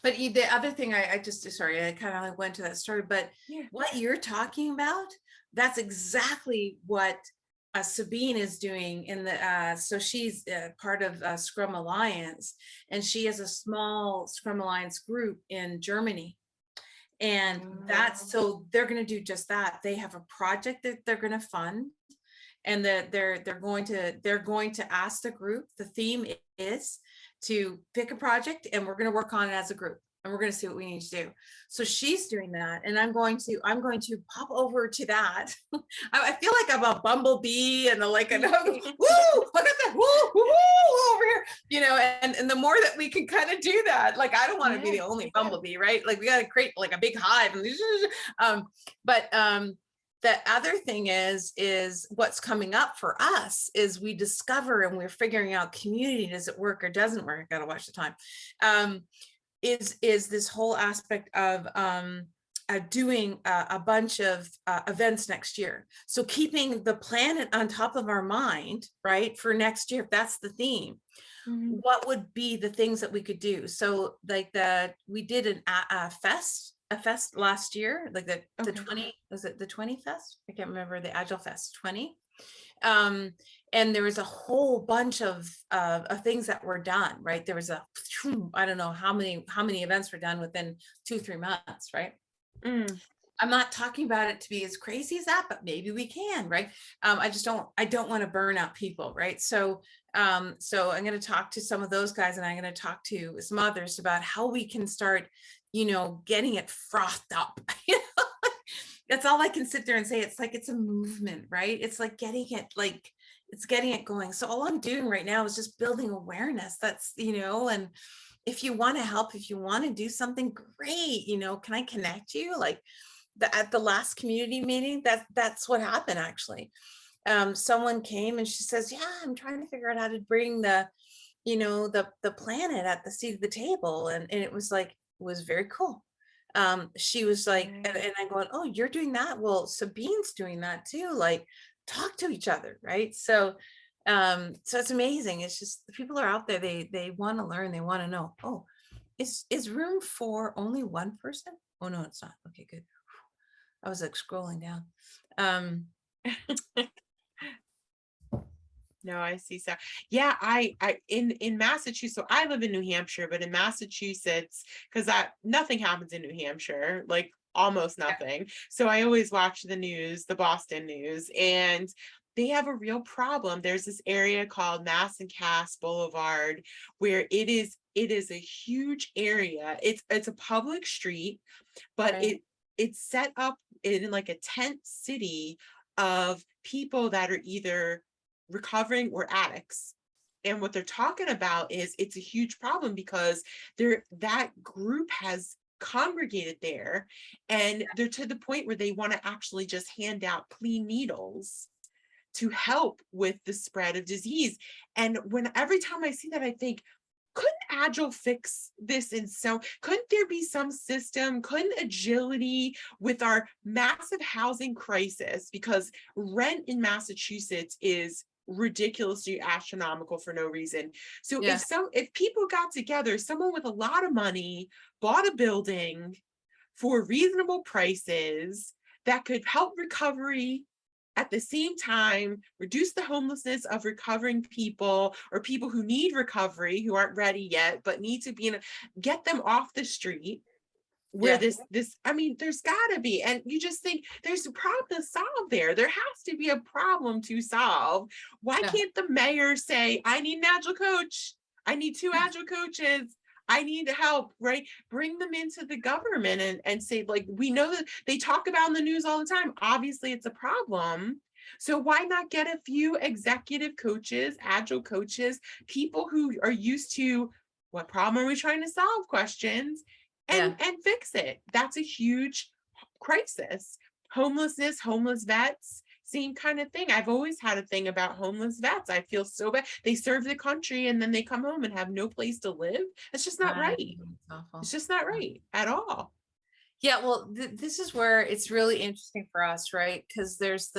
But the other thing, I just, sorry, I kind of like went to that story, but what you're talking about, that's exactly what Sabine is doing in the, so she's part of Scrum Alliance, and she has a small Scrum Alliance group in Germany. And that's, so they're going to do just that. They have a project that they're going to fund, and that they're going to ask the group, the theme is to pick a project, and we're going to work on it as a group, and we're going to see what we need to do. So she's doing that, and I'm going to pop over to that. I feel like I'm a bumblebee, and like, and I'm, woo, look at that, woo, woo, woo, over here, you know. And the more that we can kind of do that, like, I don't want to be the only bumblebee, right? Like, we got to create like a big hive, and the other thing is what's coming up for us is we discover, and we're figuring out community, does it work or doesn't work? I gotta watch the time. Is this whole aspect of doing a bunch of events next year. So keeping the planet on top of our mind, right, for next year, if that's the theme. What would be the things that we could do? So like we did a fest last year, like the 20, was it the 20 fest? I can't remember, the Agile Fest 20. And there was a whole bunch of things that were done, right? There was I don't know how many events were done within 2-3 months, right? I'm not talking about it to be as crazy as that, but maybe we can, right? I don't want to burn out people, right? So I'm going to talk to some of those guys, and I'm going to talk to some others about how we can start, getting it frothed up. That's all I can sit there and say. It's like, it's a movement, right? It's like getting it going. So all I'm doing right now is just building awareness. That's, and if you want to help, if you want to do something, great. Can I connect you? Like at the last community meeting, that's what happened actually. Someone came and she says, yeah, I'm trying to figure out how to bring the planet at the seat of the table. And it was very cool. She was like, and I'm going, oh, you're doing that? Well, Sabine's doing that too. Like, talk to each other, right? So it's amazing. It's just the people are out there. They want to learn. They want to know. Oh, is room for only one person? Oh no, it's not. Okay, good. I was like scrolling down. No, I see. So yeah, I in Massachusetts, so I live in New Hampshire, but in Massachusetts, because nothing happens in New Hampshire, like almost nothing. So I always watch the news, the Boston news, and they have a real problem. There's this area called Mass and Cass Boulevard where it is a huge area. It's a public street, but it's set up in like a tent city of people that are either recovering or addicts. And what they're talking about is it's a huge problem because that group has congregated there, and they're to the point where they want to actually just hand out clean needles to help with the spread of disease. And every time I see that, I think, couldn't Agile fix this? And so couldn't there be some system, couldn't agility with our massive housing crisis, because rent in Massachusetts is ridiculously astronomical for no reason. So if people got together, someone with a lot of money bought a building for reasonable prices that could help recovery, at the same time reduce the homelessness of recovering people, or people who need recovery, who aren't ready yet but need to be get them off the street, where this I mean, there's got to be, and you just think there's a problem to solve there has to be a problem to solve. Why can't the mayor say, I need an Agile coach, I need 2 Agile coaches, I need help, right? Bring them into the government and say, like, we know that they talk about in the news all the time, obviously it's a problem. So why not get a few executive coaches, Agile coaches, people who are used to what problem are we trying to solve questions, and fix it. That's a huge crisis. homelessness, homeless vets, same kind of thing. I've always had a thing about homeless vets. I feel so bad. They serve the country and then they come home and have no place to live. It's just not right. It's awful. It's just not right at all. Yeah, well, this is where it's really interesting for us, right? Because there's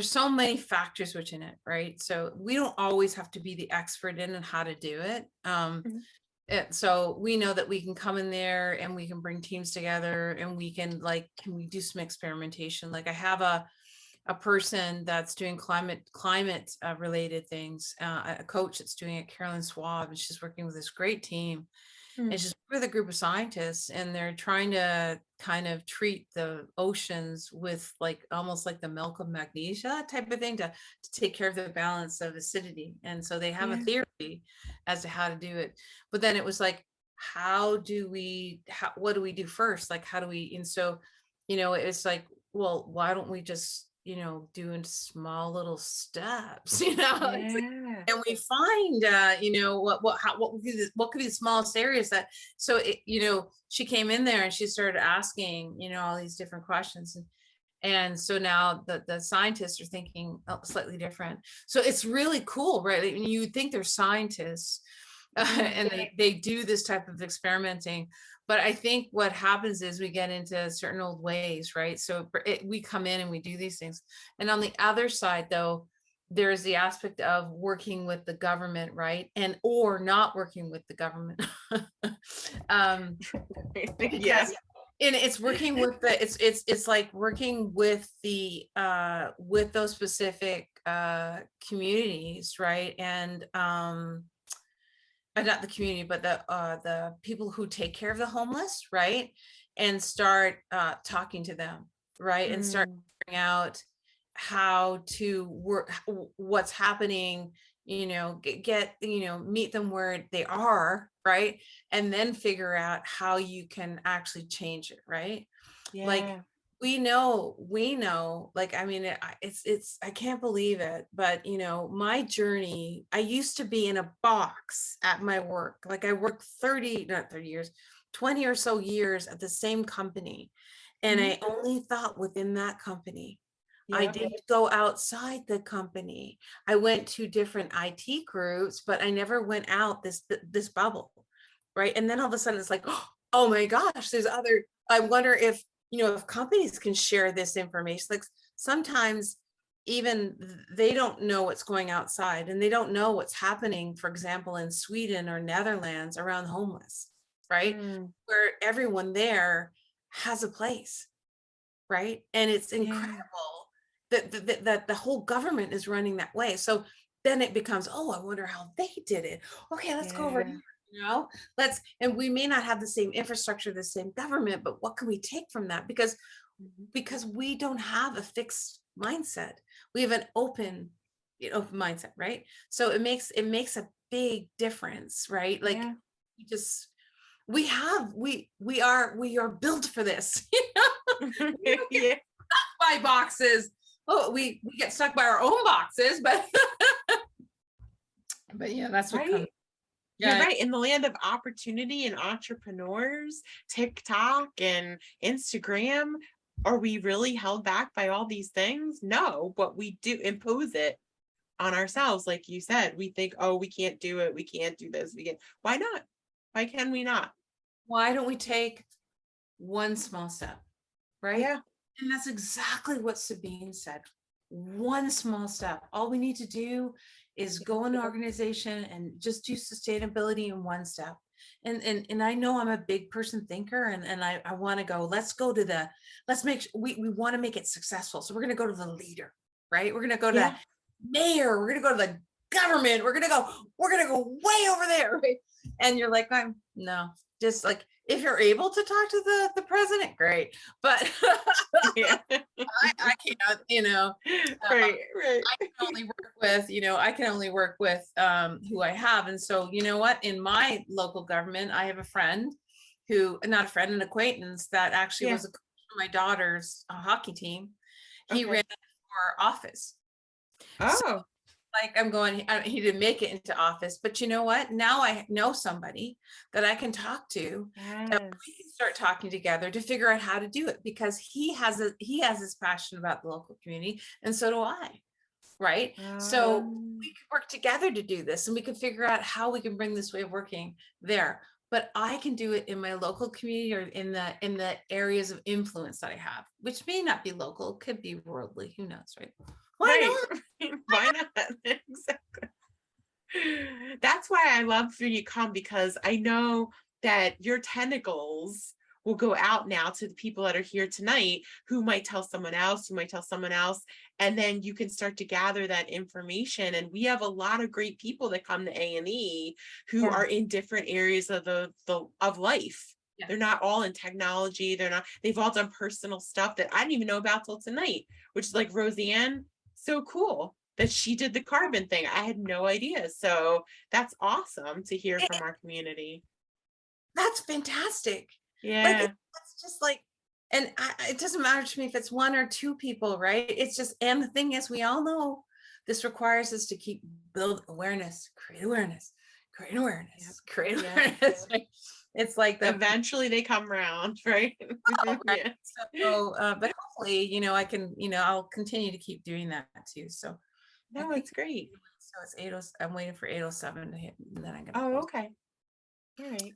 so many factors within it, right? So we don't always have to be the expert in and how to do it. So we know that we can come in there and we can bring teams together and we can can we do some experimentation? Like I have a person that's doing climate related things, a coach that's doing it, Carolyn Swab, and she's working with this great team. It's just with a group of scientists, and they're trying to kind of treat the oceans with almost like the milk of magnesia type of thing to take care of the balance of acidity. And so they have a theory as to how to do it. But then it was like, what do we do first? Like, how do we, and so, it's like, well, why don't we just, do in small little steps, and we find, what could be the smallest areas that, so she came in there and she started asking, all these different questions. And so now the scientists are thinking slightly different. So it's really cool, right? You think they're scientists and they do this type of experimenting. But I think what happens is we get into certain old ways, right? So we come in and we do these things. And on the other side, though, there's the aspect of working with the government, right? Or not working with the government. Yes. And it's working with it's like working with the with those specific communities, right? And not the community, but the people who take care of the homeless, right? And start talking to them, right? And start figuring out how to work, what's happening, get, meet them where they are, right? And then figure out how you can actually change it, right? Yeah. Like we know, like, I mean, it's, I can't believe it, but my journey, I used to be in a box at my work. Like I worked 20 or so years at the same company. And I only thought within that company. I didn't go outside the company. I went to different IT groups, but I never went out this bubble, right? And then all of a sudden it's like, oh my gosh, there's other, I wonder if companies can share this information. Like sometimes even they don't know what's going outside and they don't know what's happening, for example, in Sweden or Netherlands around homeless, right? Where everyone there has a place, right? And it's incredible that the whole government is running that way. So then it becomes, oh, I wonder how they did it. Okay, let's go over here. And we may not have the same infrastructure, the same government, but what can we take from that? Because we don't have a fixed mindset. We have an open mindset, right? So it makes a big difference, right? Like we are built for this. Yeah. By boxes. Oh, we get stuck by our own boxes, but yeah, that's what comes. You're right. In the land of opportunity and entrepreneurs, TikTok and Instagram, are we really held back by all these things? No, but we do impose it on ourselves. Like you said, we think, oh, we can't do it. We can't do this. Why not? Why can we not? Why don't we take one small step? Right? Yeah. And that's exactly what Sabine said. One small step. All we need to do is go in an organization and just do sustainability in one step. And I know I'm a big person thinker and I want to go, let's make sure we want to make it successful. So we're going to go to the leader, right? We're going to go to the mayor. We're going to go to the government. We're going to go way over there. Right? And you're like, no, just like, if you're able to talk to the president, great. But I can't, right. I can only work with, who I have. And so, you know what, in my local government, I have a friend an acquaintance that actually was a coach for my daughter's hockey team. He ran for office. Oh. like I'm going, he didn't make it into office, but you know what? Now I know somebody that I can talk to, that Yes. we can start talking together to figure out how to do it, because he has his passion about the local community, and so do I. Right. So we could work together to do this, and we can figure out how we can bring this way of working there. But I can do it in my local community, or in the areas of influence that I have, which may not be local, could be worldly, who knows, right? Why not? Right. Why not? Exactly. That's why I love for you to come, because I know that your tentacles will go out now to the people that are here tonight, who might tell someone else, who might tell someone else, and then you can start to gather that information. And we have a lot of great people that come to A&E who Yeah. are in different areas of of life. Yeah. They're not all in technology. They've all done personal stuff that I didn't even know about till tonight, which is like Roseanne. So cool that she did the carbon thing. I had no idea. So that's awesome to hear from our community. That's fantastic. Yeah. It's just like, and it doesn't matter to me if it's one or two people, right? It's just, and the thing is, we all know this requires us to keep build awareness, create awareness, create awareness, create awareness. Right? It's like Eventually they come around, right? right? Yeah. So, but hopefully, I can, I'll continue to keep doing that too. So No, it's great. So it's 8:07. I'm waiting for 8:07 to hit, and then I'm gonna. Oh, close. okay. All right.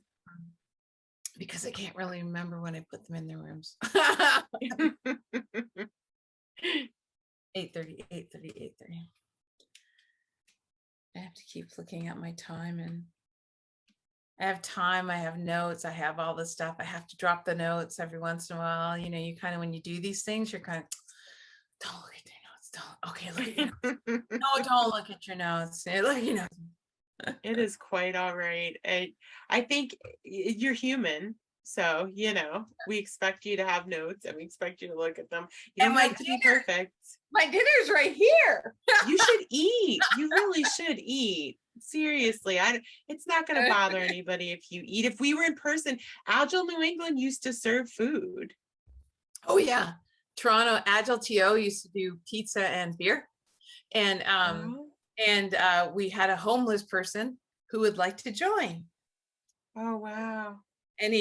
Because I can't really remember when I put them in their rooms. 8:30, 8:30, 8:30. I have to keep looking at my time, and I have time, I have notes, I have all this stuff. I have to drop the notes every once in a while. You kind of, when you do these things, you're kind of, don't look at your notes. Don't. Okay, look at your notes. No, don't look at your notes. Look at your notes. It is quite all right. I think you're human. So, we expect you to have notes, and we expect you to look at them. You don't have to be perfect. My dinner's right here. You should eat. You really should eat. Seriously, it's not going to bother anybody if you eat. If we were in person, Agile New England used to serve food. Oh yeah. Toronto Agile TO used to do pizza and beer. And we had a homeless person who would like to join. Oh wow. And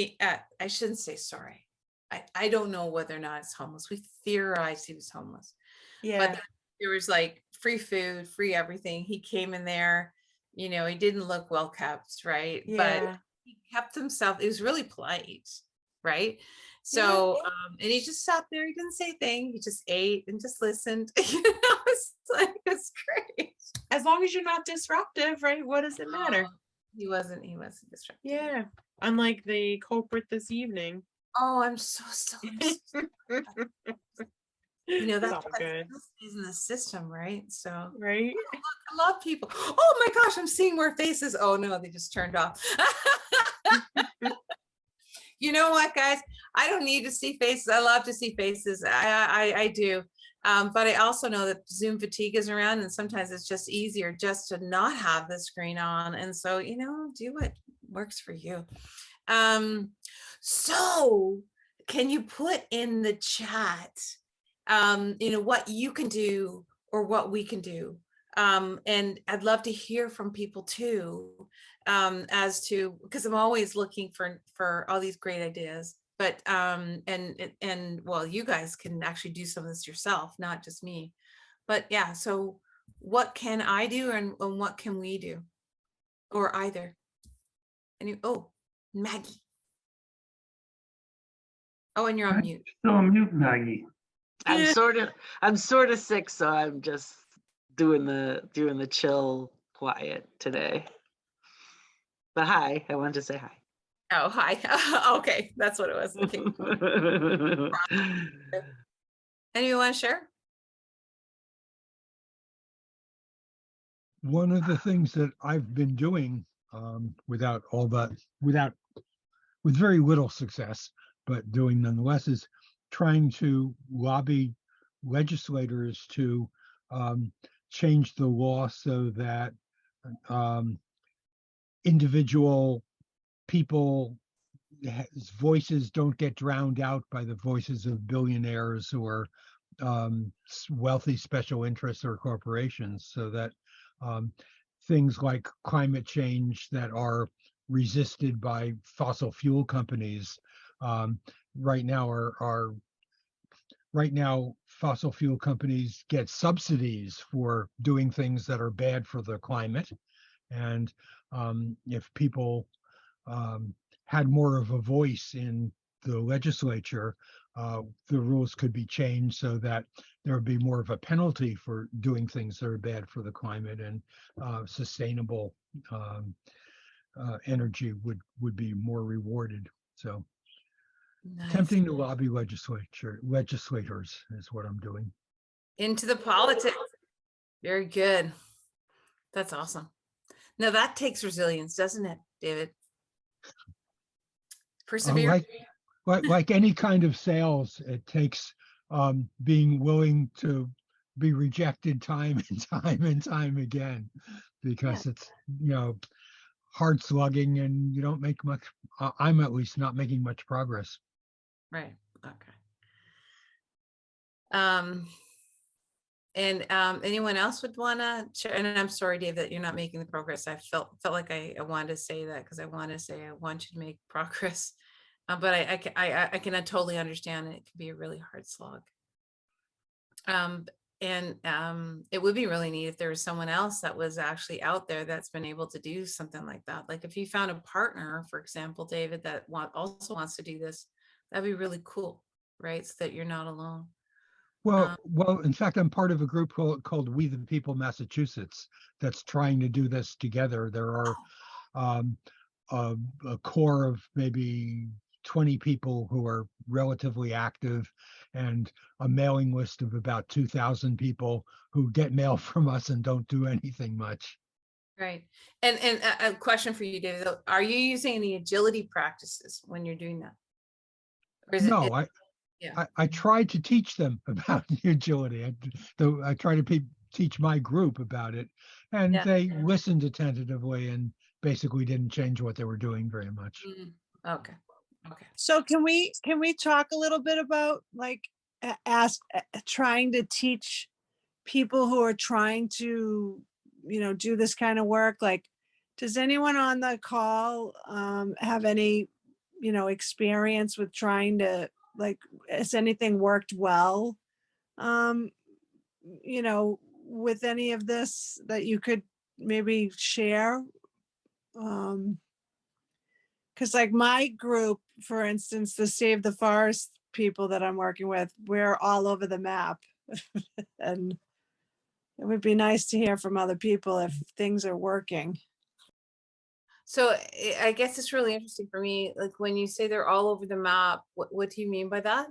I shouldn't say sorry. I don't know whether or not it's homeless. We theorized he was homeless. Yeah. But there was like free food, free everything. He came in there, he didn't look well kept, right? Yeah. But he kept himself, it was really polite, right? So, and he just sat there, he didn't say a thing, he just ate and just listened. It's great. As long as you're not disruptive, right? What does it matter? He wasn't disruptive. Yeah. Unlike the culprit this evening. Oh, I'm so sorry. That's all good. Is in the system, right? So right. Look, I love people. Oh my gosh, I'm seeing more faces. Oh no, they just turned off. You know what, guys? I don't need to see faces. I love to see faces. I do. But I also know that Zoom fatigue is around, and sometimes it's just easier just to not have the screen on. And so, do what works for you. So can you put in the chat, what you can do or what we can do? And I'd love to hear from people too, as to, because I'm always looking for all these great ideas. But and well, you guys can actually do some of this yourself, not just me. But yeah, so what can I do, and what can we do, or either? And Maggie. Oh, and you're on mute. Still on mute, Maggie. I'm sort of sick, so I'm just doing the chill quiet today. But hi, I wanted to say hi. Oh, hi. Okay, that's what it was. Okay. Anyone want to share? One of the things that I've been doing, with very little success, but doing nonetheless, is trying to lobby legislators to change the law so that individual people's voices don't get drowned out by the voices of billionaires or wealthy special interests or corporations, so that things like climate change that are resisted by fossil fuel companies right now right now fossil fuel companies get subsidies for doing things that are bad for the climate. And if people had more of a voice in the legislature, the rules could be changed so that there would be more of a penalty for doing things that are bad for the climate, and sustainable energy would be more rewarded. So Nice. attempting to lobby legislators is what I'm doing. Into the politics. Very good. That's awesome. Now that takes resilience, doesn't it, David? Persevere. Like any kind of sales, it takes being willing to be rejected time and time again, because it's, hard slugging, and you don't make much. I'm at least not making much progress. Right. Okay. And anyone else would want to share? And I'm sorry, Dave, that you're not making the progress. I felt like I wanted to say that, because I want to say I want you to make progress. But I can totally understand it. It can be a really hard slog. And it would be really neat if there was someone else that was actually out there that's been able to do something like that. Like if you found a partner, for example, David, that also wants to do this, that'd be really cool, right? So that you're not alone. Well, in fact, I'm part of a group called We the People Massachusetts that's trying to do this together. There are a core of maybe 20 people who are relatively active, and a mailing list of about 2,000 people who get mail from us and don't do anything much. Right. And a question for you, David, are you using any agility practices when you're doing that? Or is No, yeah. I tried to teach them about agility. I try to teach my group about it, and they listened attentively and basically didn't change what they were doing very much. Okay. Okay. So can we talk a little bit about like trying to teach people who are trying to, do this kind of work? Like, does anyone on the call have any, experience with trying to, like, has anything worked well, with any of this that you could maybe share? Because like my group, for instance, the Save the Forest people that I'm working with, we're all over the map. And it would be nice to hear from other people if things are working. So I guess it's really interesting for me. Like when you say they're all over the map, what do you mean by that?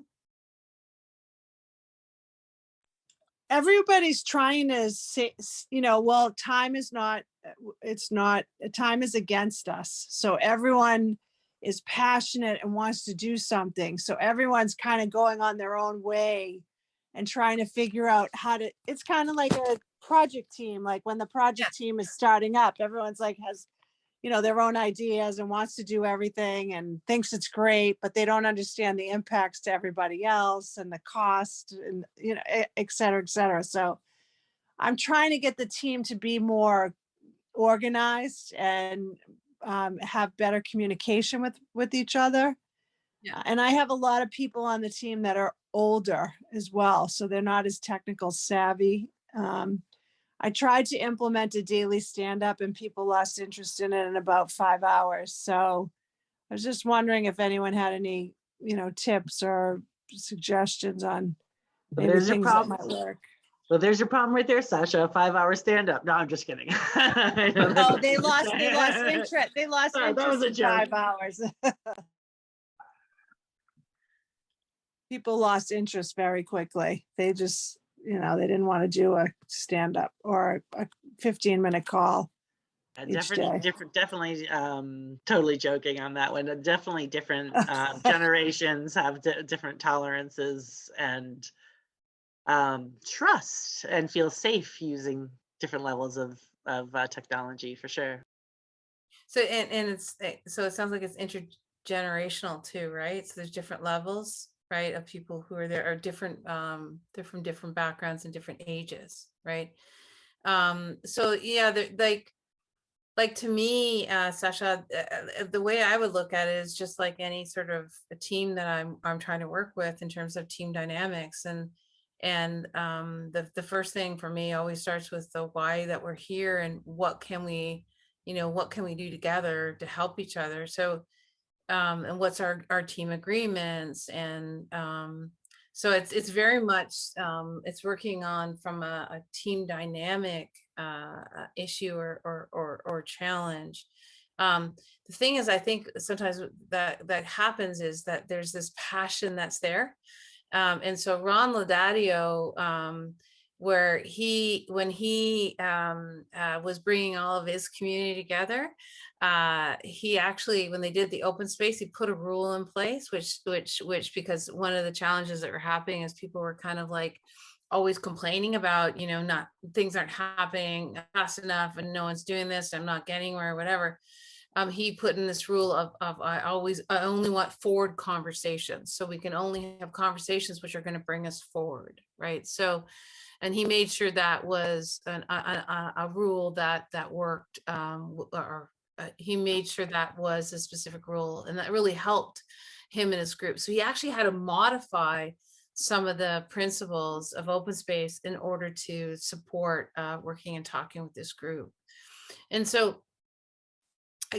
Everybody's trying to say, well, time is against us. So everyone is passionate and wants to do something. So everyone's kind of going on their own way and trying to figure out it's kind of like a project team. Like when the project team is starting up, everyone's like has, their own ideas and wants to do everything and thinks it's great, but they don't understand the impacts to everybody else and the cost and, et cetera, et cetera. So I'm trying to get the team to be more organized and have better communication with each other. Yeah. And I have a lot of people on the team that are older as well, so they're not as technical savvy. I tried to implement a daily stand-up and people lost interest in it in about 5 hours. So I was just wondering if anyone had any, tips or suggestions on maybe There's your things that problem. might work. Well, there's your problem right there, Sasha. 5-hour stand-up. No, I'm just kidding. Oh, they lost interest. They lost Sorry, that was interest a in joke. 5 hours. People lost interest very quickly. They just, they didn't want to do a stand-up or a 15-minute call. Definitely, totally joking on that one. Definitely different generations have different tolerances and trust and feel safe using different levels of technology for sure. So and so it sounds like it's intergenerational too, right? So there's different levels, right, of people who are there, are different. They're from different backgrounds and different ages, right? So yeah, like to me, Sasha, the way I would look at it is just like any sort of a team that I'm trying to work with in terms of team dynamics, and the first thing for me always starts with the why that we're here and what can we, what can we do together to help each other. So and what's our team agreements, and so it's very much it's working on from a team dynamic issue or challenge. The thing is, I think sometimes that happens is that there's this passion that's there, and so Ron Laudadio, where when he was bringing all of his community together, he actually, when they did the open space, he put a rule in place, which because one of the challenges that were happening is people were kind of like always complaining about, not, things aren't happening fast enough and no one's doing this, I'm not getting where, whatever. He put in this rule of I only want forward conversations. So we can only have conversations which are going to bring us forward, right? So, and he made sure that was a rule that worked, or he made sure that was a specific rule, and that really helped him and his group. So he actually had to modify some of the principles of open space in order to support working and talking with this group. And so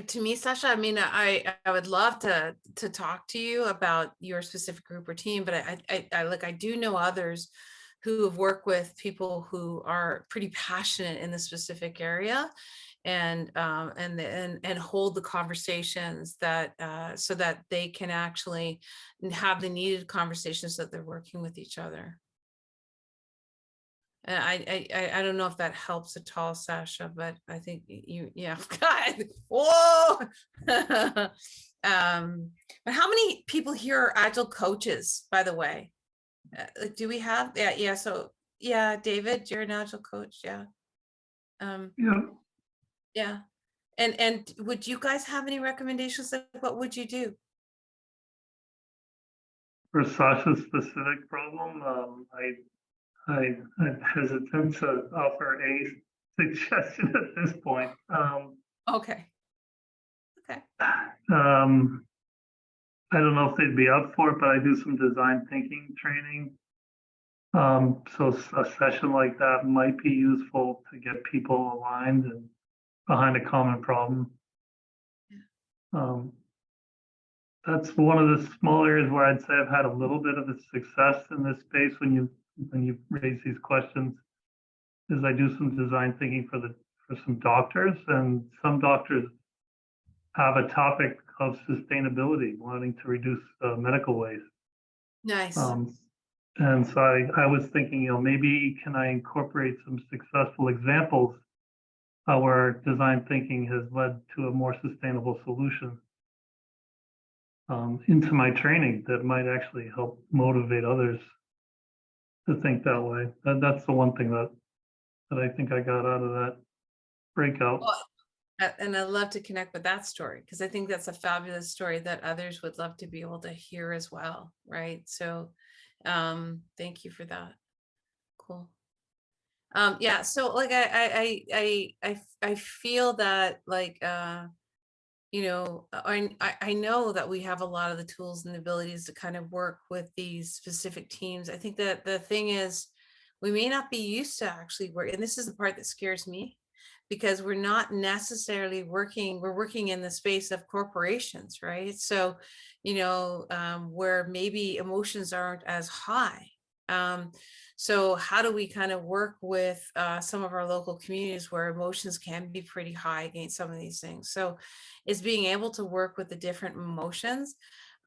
to me, Sasha, I mean, I would love to talk to you about your specific group or team, but I do know others who have worked with people who are pretty passionate in the specific area, and hold the conversations that so that they can actually have the needed conversations that they're working with each other. And I don't know if that helps at all, Sasha, but I think yeah. God, whoa. But how many people here are Agile coaches, by the way? Do we have? Yeah. So yeah, David, you're an Agile coach. Yeah. Yeah. Yeah. And would you guys have any recommendations? Like, what would you do? For Sasha's specific problem, I'm hesitant to offer a suggestion at this point. Okay. I don't know if they'd be up for it, but I do some design thinking training. So a session like that might be useful to get people aligned and behind a common problem. That's one of the small areas where I'd say I've had a little bit of a success in this space when you raise these questions, is I do some design thinking for some doctors, and some doctors have a topic of sustainability, wanting to reduce medical waste. Nice. And so I was thinking, maybe can I incorporate some successful examples where design thinking has led to a more sustainable solution into my training that might actually help motivate others to think that way. That's the one thing that I think I got out of that breakout. Well, and I'd love to connect with that story, because I think that's a fabulous story that others would love to be able to hear as well, right? So thank you for that. Cool. Yeah, so like I feel that, like I know that we have a lot of the tools and abilities to kind of work with these specific teams. I think that the thing is, we may not be used to actually work, and this is the part that scares me, because we're not necessarily working, we're working in the space of corporations, right? So, where maybe emotions aren't as high. So how do we kind of work with some of our local communities where emotions can be pretty high against some of these things? So it's being able to work with the different emotions.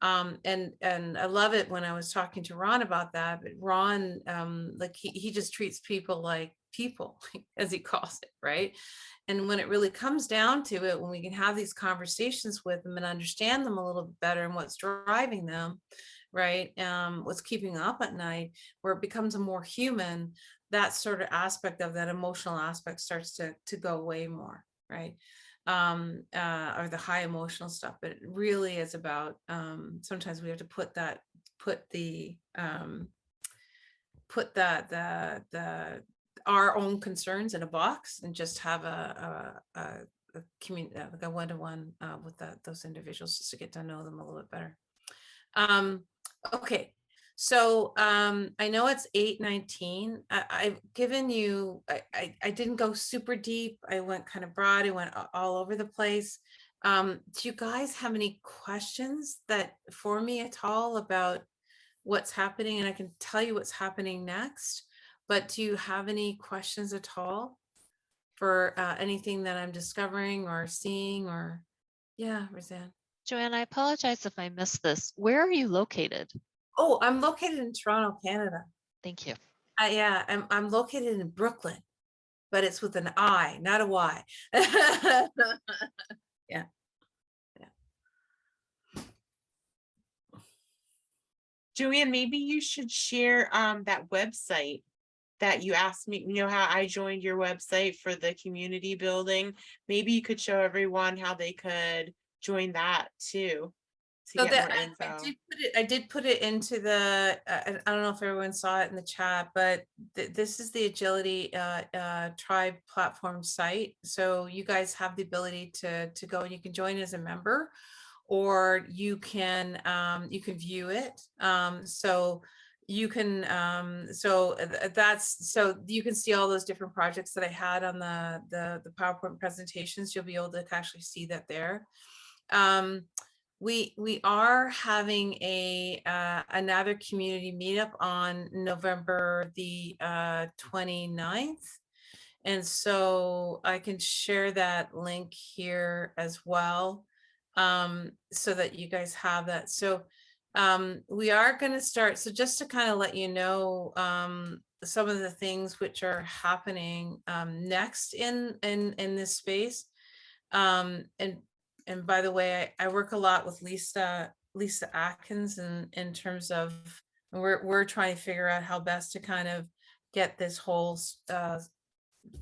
And I love it when I was talking to Ron about that, but Ron, like he just treats people like people, as he calls it, right? And when it really comes down to it, when we can have these conversations with them and understand them a little bit better and what's driving them, right? What's keeping them up at night, where it becomes a more human, that sort of aspect of that emotional aspect starts to go away more, right? Or the high emotional stuff, but it really is about sometimes we have to put our own concerns in a box and just have a community, like a one-to-one with those individuals, just to get to know them a little bit better. Okay, so I know it's 8:19. I've given you, I didn't go super deep. I went kind of broad. I went all over the place. Do you guys have any questions for me at all about what's happening? And I can tell you what's happening next, but do you have any questions at all for anything that I'm discovering or seeing? Or yeah, Roseanne. Joanne, I apologize if I missed this. Where are you located? Oh, I'm located in Toronto, Canada. Thank you. Yeah, I'm located in Brooklyn, but it's with an I, not a Y. Yeah. Joanne, maybe you should share that website that you asked me, you know, how I joined your website for the community building. Maybe you could show everyone how they could join that too. To So get that more info. I did put it into the, I don't know if everyone saw it in the chat, but this is the Agility Tribe platform site. So you guys have the ability to go and you can join as a member, or you can view it. So you can so you can see all those different projects that I had on the PowerPoint presentations. You'll be able to actually see that there. We are having another community meetup on November the 29th. And so I can share that link here as well, so that you guys have that. So we are going to start. So just to kind of let you know, some of the things which are happening next in this space. And by the way, I work a lot with Lisa Atkins in terms of, we're trying to figure out how best to kind of get this whole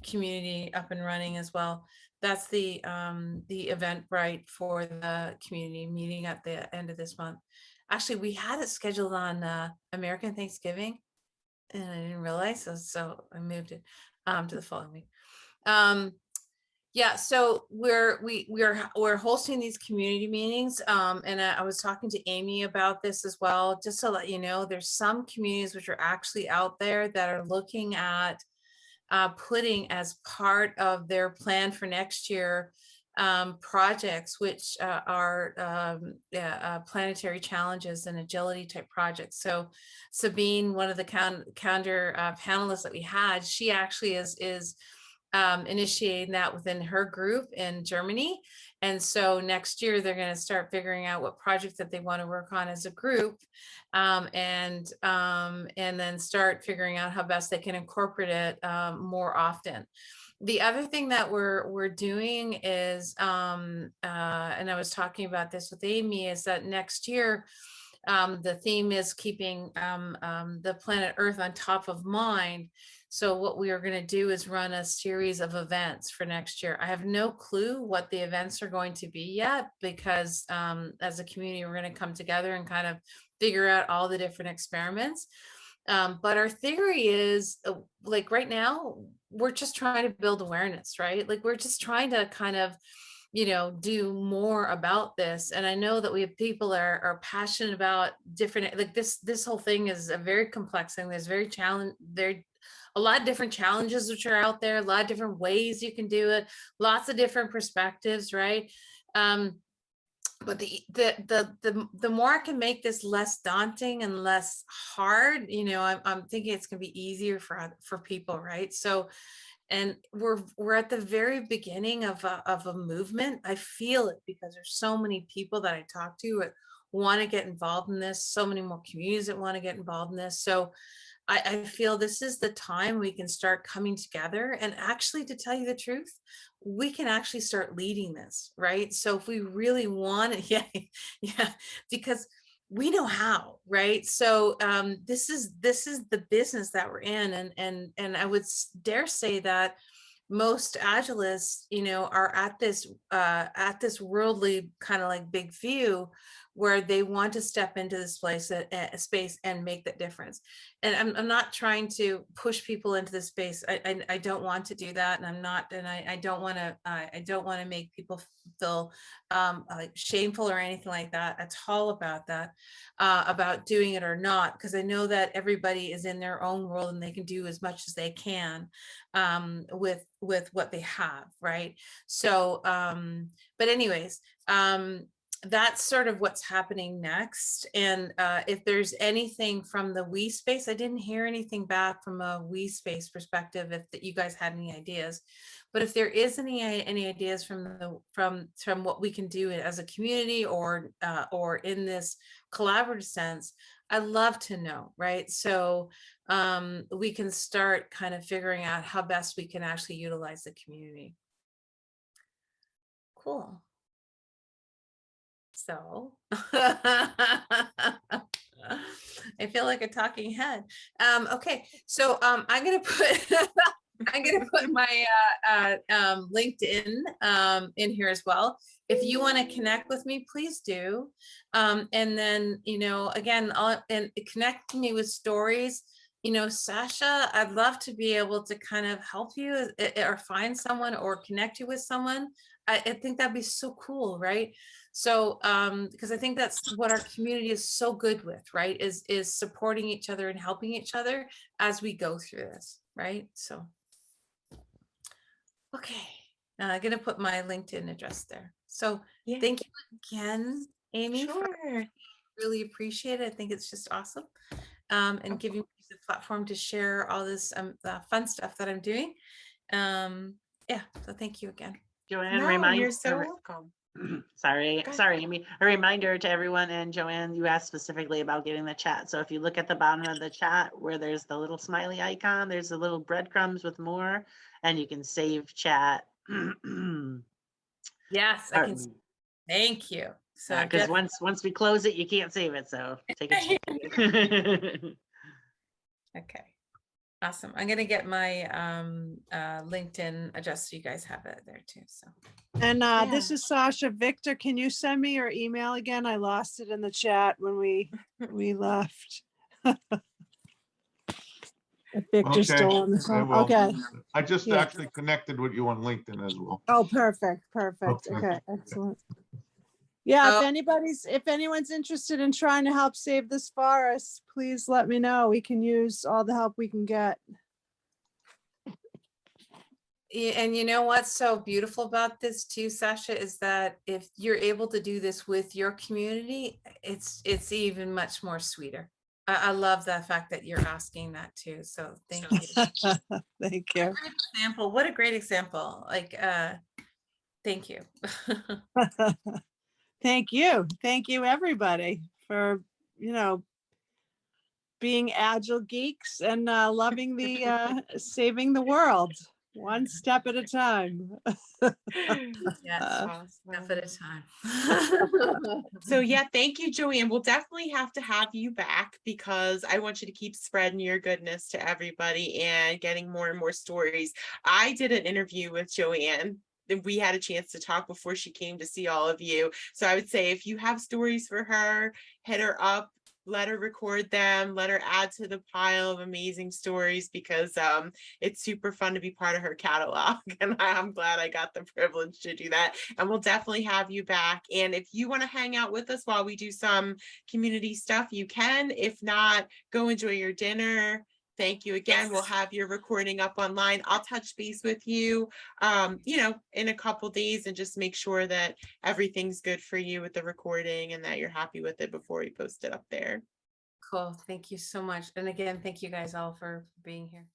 community up and running as well. That's the Eventbrite for the community meeting at the end of this month. Actually, we had it scheduled on American Thanksgiving, and I didn't realize, so I moved it to the following week. Yeah, so we're hosting these community meetings, and I was talking to Amy about this as well, just to let you know, there's some communities which are actually out there that are looking at putting as part of their plan for next year projects which are planetary challenges and agility type projects. So Sabine, one of the counter panelists that we had, she actually is initiating that within her group in Germany. And so next year they're going to start figuring out what projects that they want to work on as a group, and then start figuring out how best they can incorporate it more often. The other thing that we're doing is, and I was talking about this with Amy, is that next year the theme is keeping the planet Earth on top of mind. So what we are going to do is run a series of events for next year. I have no clue what the events are going to be yet, because as a community, we're going to come together and kind of figure out all the different experiments. But our theory is, like right now, we're just trying to build awareness, right? Like we're just trying to kind of, do more about this. And I know that we have people that are passionate about different, like this whole thing is a very complex thing. There's a lot of different challenges which are out there, a lot of different ways you can do it, lots of different perspectives, right? But the more I can make this less daunting and less hard, I'm thinking it's going to be easier for people, right? So, and we're at the very beginning of a movement. I feel it because there's so many people that I talk to that want to get involved in this, so many more communities that want to get involved in this. So I feel this is the time we can start coming together, and actually, to tell you the truth, we can actually start leading this, right? So if we really want it, yeah, because we know how, right? So this is the business that we're in, and I would dare say that most agilists, are at this worldly kind of like big view, where they want to step into this place, a space, and make that difference. And I'm not trying to push people into this space. I don't want to do that, and I'm not, and I don't want to make people feel like shameful or anything like that. It's all about that, about doing it or not, because I know that everybody is in their own world and they can do as much as they can with what they have, right? So but anyways, that's sort of what's happening next. And if there's anything from the we space, I didn't hear anything back from a we space perspective, if that you guys had any ideas. But if there is any ideas from what we can do as a community, or in this collaborative sense, I'd love to know, right? So we can start kind of figuring out how best we can actually utilize the community. Cool. So I feel like a talking head. Okay, so I'm gonna put I'm gonna put my LinkedIn in here as well. If you want to connect with me, please do. And then, again, and connect me with stories. Sasha, I'd love to be able to kind of help you or find someone or connect you with someone. I think that'd be so cool, right? So because I think that's what our community is so good with, right? Is supporting each other and helping each other as we go through this, right? So okay, now I'm gonna put my LinkedIn address there. So Yeah. thank you again, Amy. Sure. Really appreciate it. I think it's just awesome. And giving me the platform to share all this fun stuff that I'm doing. Yeah, so thank you again. Joanne, No, you're so welcome. Sorry, Okay. sorry, Amy. A reminder to everyone, and Joanne, you asked specifically about getting the chat. So if you look at the bottom of the chat where there's the little smiley icon, there's a little breadcrumbs with more, and you can save chat. Yes, I can. Thank you. So because once we close it, you can't save it. So take a chance. Okay. Awesome. I'm gonna get my LinkedIn address so you guys have it there too. So. And this is Sasha. Victor, can you send me your email again? I lost it in the chat when we left. If Victor's Okay, still on the I phone. will. Okay. I just Yeah. actually connected with you on LinkedIn as well. Oh, perfect. Perfect. Okay. Okay. Excellent. Yeah. Oh. If anyone's interested in trying to help save this forest, please let me know. We can use all the help we can get. Yeah, and you know what's so beautiful about this too, Sasha, is that if you're able to do this with your community, it's even much more sweeter. I love the fact that you're asking that too. So thank you. Thank you. Great example. What a great example. Like, thank you. Thank you. Thank you, everybody, for, being agile geeks and loving the saving the world one step at a time. Yes, Awesome. step at a time. So yeah, thank you, Joanne. We'll definitely have to have you back because I want you to keep spreading your goodness to everybody and getting more and more stories. I did an interview with Joanne. We had a chance to talk before she came to see all of you. So I would say if you have stories for her, hit her up. Let her record them, let her add to the pile of amazing stories because it's super fun to be part of her catalog. And I'm glad I got the privilege to do that. And we'll definitely have you back. And if you want to hang out with us while we do some community stuff, you can. If not, go enjoy your dinner. Thank you again. We'll have your recording up online. I'll touch base with you, in a couple days and just make sure that everything's good for you with the recording and that you're happy with it before we post it up there. Cool. Thank you so much. And again, thank you guys all for being here.